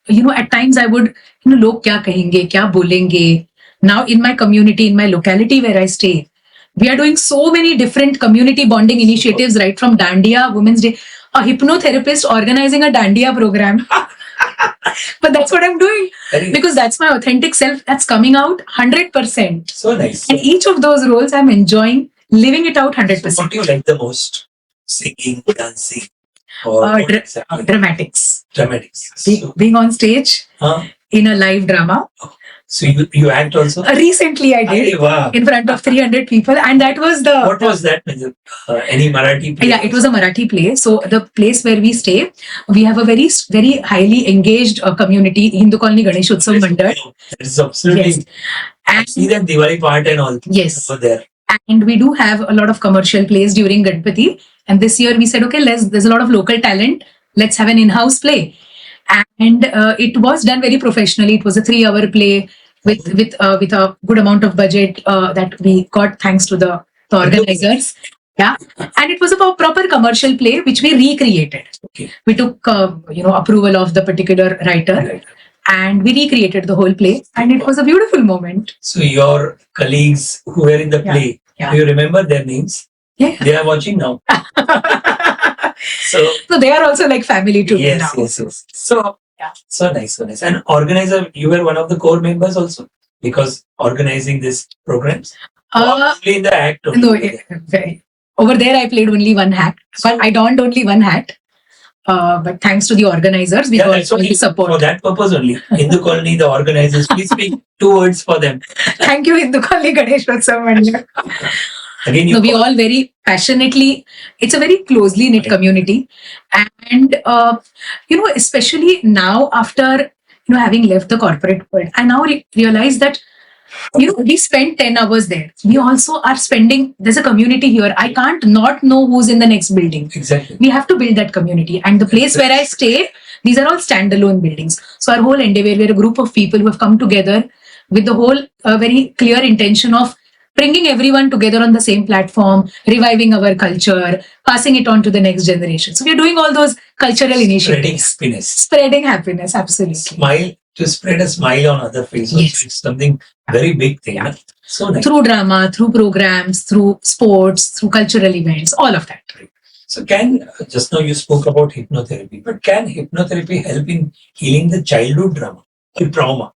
[SPEAKER 2] at times I would, log kya kahenge, kya bolenge. Now in my community, in my locality where I stay, we are doing so many different community bonding initiatives, right from Dandiya, Women's Day, a hypnotherapist organizing a Dandiya program. But that's what I'm doing because that's my authentic self that's coming out 100%.
[SPEAKER 1] So nice.
[SPEAKER 2] And each of those roles I'm enjoying, living it out 100%.
[SPEAKER 1] So what do you like the most? Singing, dancing, or
[SPEAKER 2] dramatics.
[SPEAKER 1] Dramatics.
[SPEAKER 2] Being on stage in a live drama.
[SPEAKER 1] So you act also?
[SPEAKER 2] Recently I did in front of 300 people, and that was the...
[SPEAKER 1] What was that? Any Marathi play?
[SPEAKER 2] Yeah, it was a Marathi play. So the place where we stay, we have a very, very highly engaged community, Hindu Colony Ganesh Utsav Mandal.
[SPEAKER 1] That is absolutely...
[SPEAKER 2] Yes.
[SPEAKER 1] And see that Diwali part and all.
[SPEAKER 2] Yes.
[SPEAKER 1] Over there.
[SPEAKER 2] And we do have a lot of commercial plays during Ganpati. And this year we said, okay, there's a lot of local talent. Let's have an in-house play. And it was done very professionally. It was a 3-hour play with a good amount of budget that we got thanks to the organizers. Yeah, and it was a proper commercial play which we recreated.
[SPEAKER 1] Okay.
[SPEAKER 2] We took approval of the particular writer, and we recreated the whole play, and it was a beautiful moment.
[SPEAKER 1] So your colleagues who were in the play, do you remember their names?
[SPEAKER 2] Yeah,
[SPEAKER 1] they are watching now. So
[SPEAKER 2] they are also like family to me now.
[SPEAKER 1] Yes. So nice. And organizer, you were one of the core members also, because organizing these programs. Only in the act.
[SPEAKER 2] No, over there I played only one hat, but I donned only one hat. But thanks to the organizers, we got all the support.
[SPEAKER 1] For that purpose only. Hindu Colony, the organizers, please speak 2 words for them.
[SPEAKER 2] Thank you, Hindu Colony Ganesh Utsav Mandal.
[SPEAKER 1] Again,
[SPEAKER 2] we all very passionately, it's a very closely knit community. And, especially now after, having left the corporate world, I now realize that, we spend 10 hours there. We also are spending, there's a community here. I can't not know who's in the next building.
[SPEAKER 1] Exactly.
[SPEAKER 2] We have to build that community. And the place where I stay, these are all standalone buildings. So our whole endeavor, we're a group of people who have come together with the whole very clear intention of bringing everyone together on the same platform, reviving our culture, passing it on to the next generation. So we're doing all those cultural initiatives. Spreading happiness, absolutely.
[SPEAKER 1] To spread a smile on other faces. Yes. It's something very big thing. Yeah. So nice.
[SPEAKER 2] Through drama, through programs, through sports, through cultural events, all of that.
[SPEAKER 1] So just now you spoke about hypnotherapy, but can hypnotherapy help in healing the childhood trauma?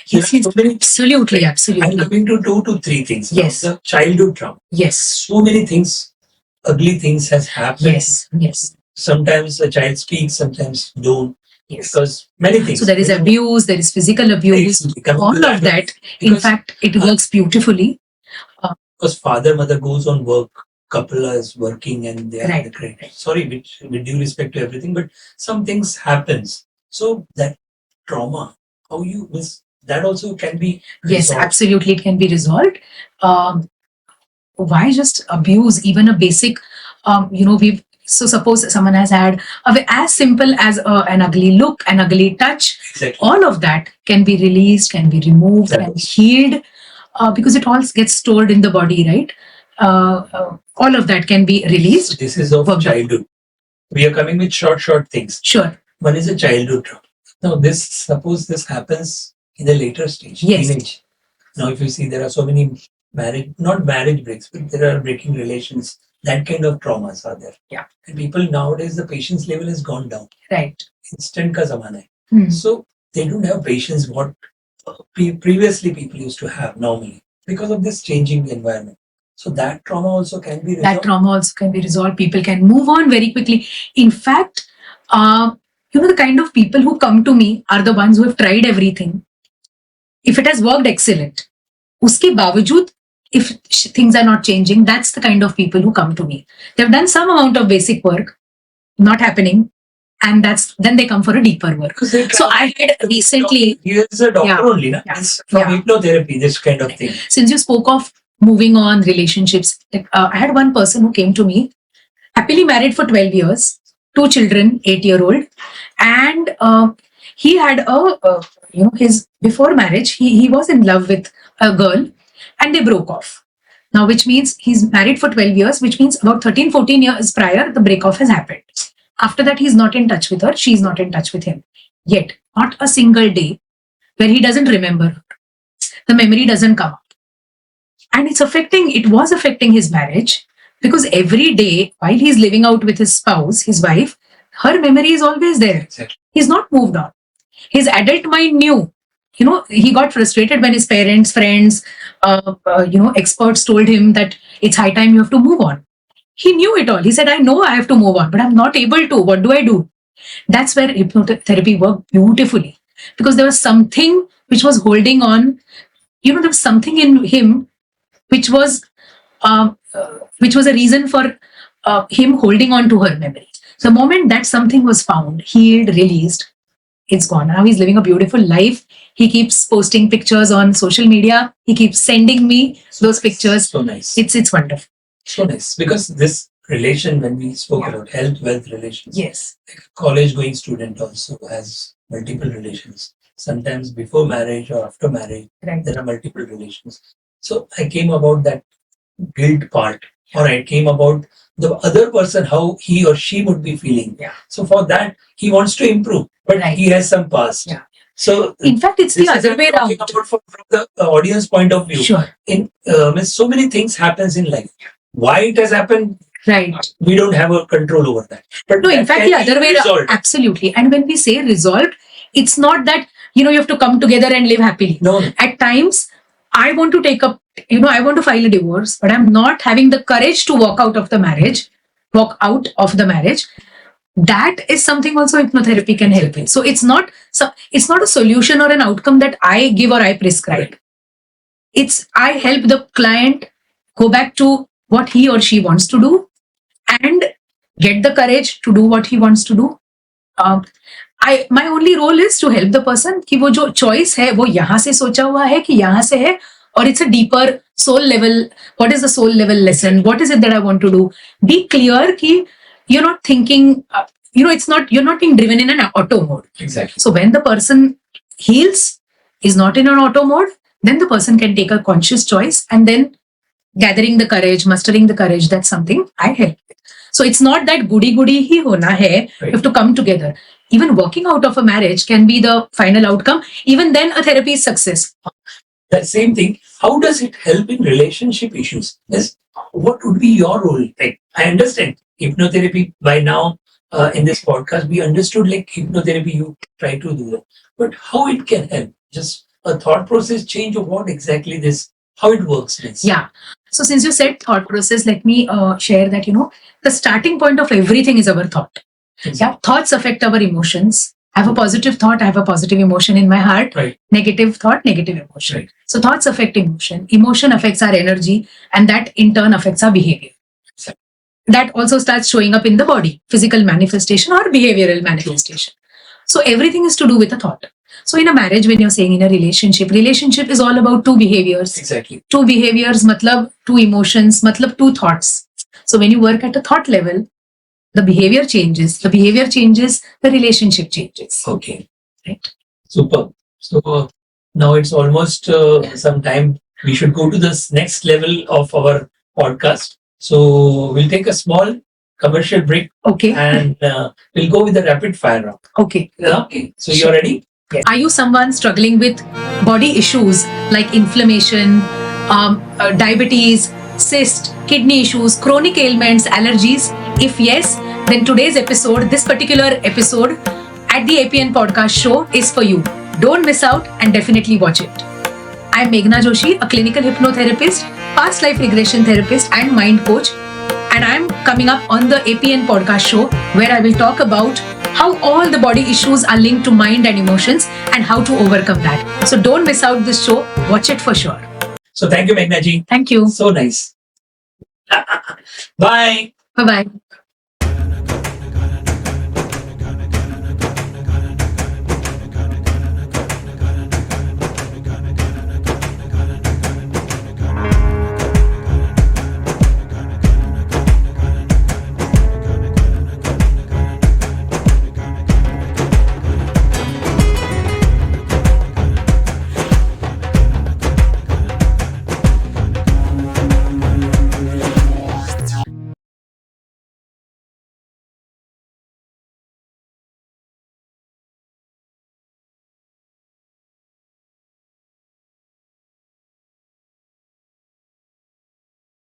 [SPEAKER 2] Yes, absolutely.
[SPEAKER 1] I'm coming to 2 to 3 things.
[SPEAKER 2] Yes.
[SPEAKER 1] The childhood trauma.
[SPEAKER 2] Yes.
[SPEAKER 1] So many things, ugly things has happened.
[SPEAKER 2] Yes.
[SPEAKER 1] Sometimes the child speaks, sometimes don't. Yes. Because many things.
[SPEAKER 2] So there is abuse, there is physical abuse, all of that. In fact, it works beautifully.
[SPEAKER 1] Because father, mother goes on work, couple is working and they are in the credit. Sorry, with due respect to everything, but some things happens. So that trauma, how you that also can be
[SPEAKER 2] Yes,
[SPEAKER 1] resolved.
[SPEAKER 2] absolutely, it can be resolved. Why just abuse even a basic, we've so suppose someone has had as simple as an ugly look, an ugly touch,
[SPEAKER 1] Exactly.
[SPEAKER 2] all of that can be released, can be removed, can be healed, because it all gets stored in the body, right? All of that can be released.
[SPEAKER 1] So this is of childhood. We are coming with short things.
[SPEAKER 2] Sure.
[SPEAKER 1] One is a childhood trauma. Now, suppose this happens in the later stage,
[SPEAKER 2] Yes.
[SPEAKER 1] teenage. Now, if you see, there are so many not marriage breaks, but there are breaking relations. That kind of traumas are there.
[SPEAKER 2] Yeah.
[SPEAKER 1] And people nowadays, the patience level has gone down.
[SPEAKER 2] Right.
[SPEAKER 1] Instant ka zamana hai. So they don't have patience what previously people used to have normally because of this changing environment. So that trauma also can be resolved.
[SPEAKER 2] That trauma also can be resolved. People can move on very quickly. In fact, the kind of people who come to me are the ones who have tried everything. If it has worked, excellent. Uske bawajud, if things are not changing, that's the kind of people who come to me. They've done some amount of basic work, not happening, and then they come for a deeper work. So I had recently...
[SPEAKER 1] He is a doctor only, na? It's from hypnotherapy, this kind of thing.
[SPEAKER 2] Since you spoke of moving on, relationships, I had one person who came to me, happily married for 12 years, 2 children, 8-year-old, and he had before marriage, he was in love with a girl, and they broke off. Now, which means he's married for 12 years, which means about 13, 14 years prior, the break-off has happened. After that, he's not in touch with her. She's not in touch with him. Yet, not a single day where he doesn't remember her. The memory doesn't come up. And it was affecting his marriage, because every day while he's living out with his spouse, his wife, her memory is always there.
[SPEAKER 1] Exactly.
[SPEAKER 2] He's not moved on. His adult mind knew. He got frustrated when his parents, friends, experts told him that it's high time you have to move on. He knew it all. He said, I know I have to move on, but I'm not able to. What do I do? That's where hypnotherapy worked beautifully, because there was something which was holding on. There was something in him which was a reason for him holding on to her memory. The moment that something was found, healed, released, it's gone. Now he's living a beautiful life. He keeps posting pictures on social media. He keeps sending me those pictures.
[SPEAKER 1] So nice.
[SPEAKER 2] It's wonderful.
[SPEAKER 1] So nice. Because this relation, when we spoke about health, wealth relations,
[SPEAKER 2] yes,
[SPEAKER 1] like a college-going student also has multiple relations. Sometimes before marriage or after marriage, there are multiple relations. So I came about that guilt part, or I came about the other person, how he or she would be feeling.
[SPEAKER 2] Yeah.
[SPEAKER 1] So for that, he wants to improve, but he has some past.
[SPEAKER 2] Yeah.
[SPEAKER 1] So
[SPEAKER 2] in fact, it's the other way around.
[SPEAKER 1] From the audience point of view,
[SPEAKER 2] sure.
[SPEAKER 1] So many things happens in life. Why it has happened,
[SPEAKER 2] right?
[SPEAKER 1] We don't have a control over that. But
[SPEAKER 2] no, in fact, the other way around. Absolutely. And when we say resolved, it's not that you have to come together and live happily.
[SPEAKER 1] No.
[SPEAKER 2] At times, I want to take up, I want to file a divorce, but I'm not having the courage to walk out of the marriage. That is something also hypnotherapy can help in. So it's not a solution or an outcome that I give or I prescribe. Right. I help the client go back to what he or she wants to do and get the courage to do what he wants to do. My only role is to help the person कि वो जो choice है वो यहाँ से सोचा हुआ है कि यहाँ से है, or it's a deeper soul level. What is the soul level lesson? What is it that I want to do? Be clear कि you're not thinking, you're not being driven in an auto mode.
[SPEAKER 1] Exactly.
[SPEAKER 2] So when the person heals, is not in an auto mode, then the person can take a conscious choice, and then gathering the courage, mustering the courage, that's something I help with. So it's not that goody hi hona hai, you have to come together. Even walking out of a marriage can be the final outcome. Even then a therapy is success.
[SPEAKER 1] That same thing, how does it help in relationship issues? What would be your role? Like, I understand hypnotherapy by now. In this podcast, we understood like hypnotherapy, you try to do that. But how it can help? Just a thought process change of what exactly how it works.
[SPEAKER 2] Yeah. So since you said thought process, let me share that, the starting point of everything is our thought. Exactly. Yeah. Thoughts affect our emotions. I have a positive thought, I have a positive emotion in my heart.
[SPEAKER 1] Right.
[SPEAKER 2] Negative thought, negative emotion.
[SPEAKER 1] Right.
[SPEAKER 2] So thoughts affect emotion. Emotion affects our energy, and that in turn affects our behavior.
[SPEAKER 1] Exactly.
[SPEAKER 2] That also starts showing up in the body, physical manifestation or behavioral manifestation. So everything is to do with a thought. So in a marriage, when you're saying in a relationship is all about two behaviors.
[SPEAKER 1] Exactly.
[SPEAKER 2] Two behaviors, matlab two emotions, matlab two thoughts. So when you work at a thought level, the behavior changes. The behavior changes, the relationship changes.
[SPEAKER 1] Okay.
[SPEAKER 2] Right.
[SPEAKER 1] Super. So now it's almost some time. We should go to this next level of our podcast. So we'll take a small commercial break.
[SPEAKER 2] Okay.
[SPEAKER 1] And we'll go with the rapid fire round.
[SPEAKER 2] Okay.
[SPEAKER 1] Okay. So you're ready?
[SPEAKER 2] Yes. Are you someone struggling with body issues like inflammation, diabetes, cyst, kidney issues, chronic ailments, allergies? If yes, then today's episode, this particular episode at the APN Podcast Show is for you. Don't miss out and definitely watch it. I'm Meghana Joshi, a clinical hypnotherapist, past life regression therapist and mind coach. And I'm coming up on the APN Podcast Show where I will talk about how all the body issues are linked to mind and emotions and how to overcome that. So don't miss out this show. Watch it for sure.
[SPEAKER 1] So thank you, Meghna ji.
[SPEAKER 2] Thank you.
[SPEAKER 1] So nice. Bye.
[SPEAKER 2] Bye-bye.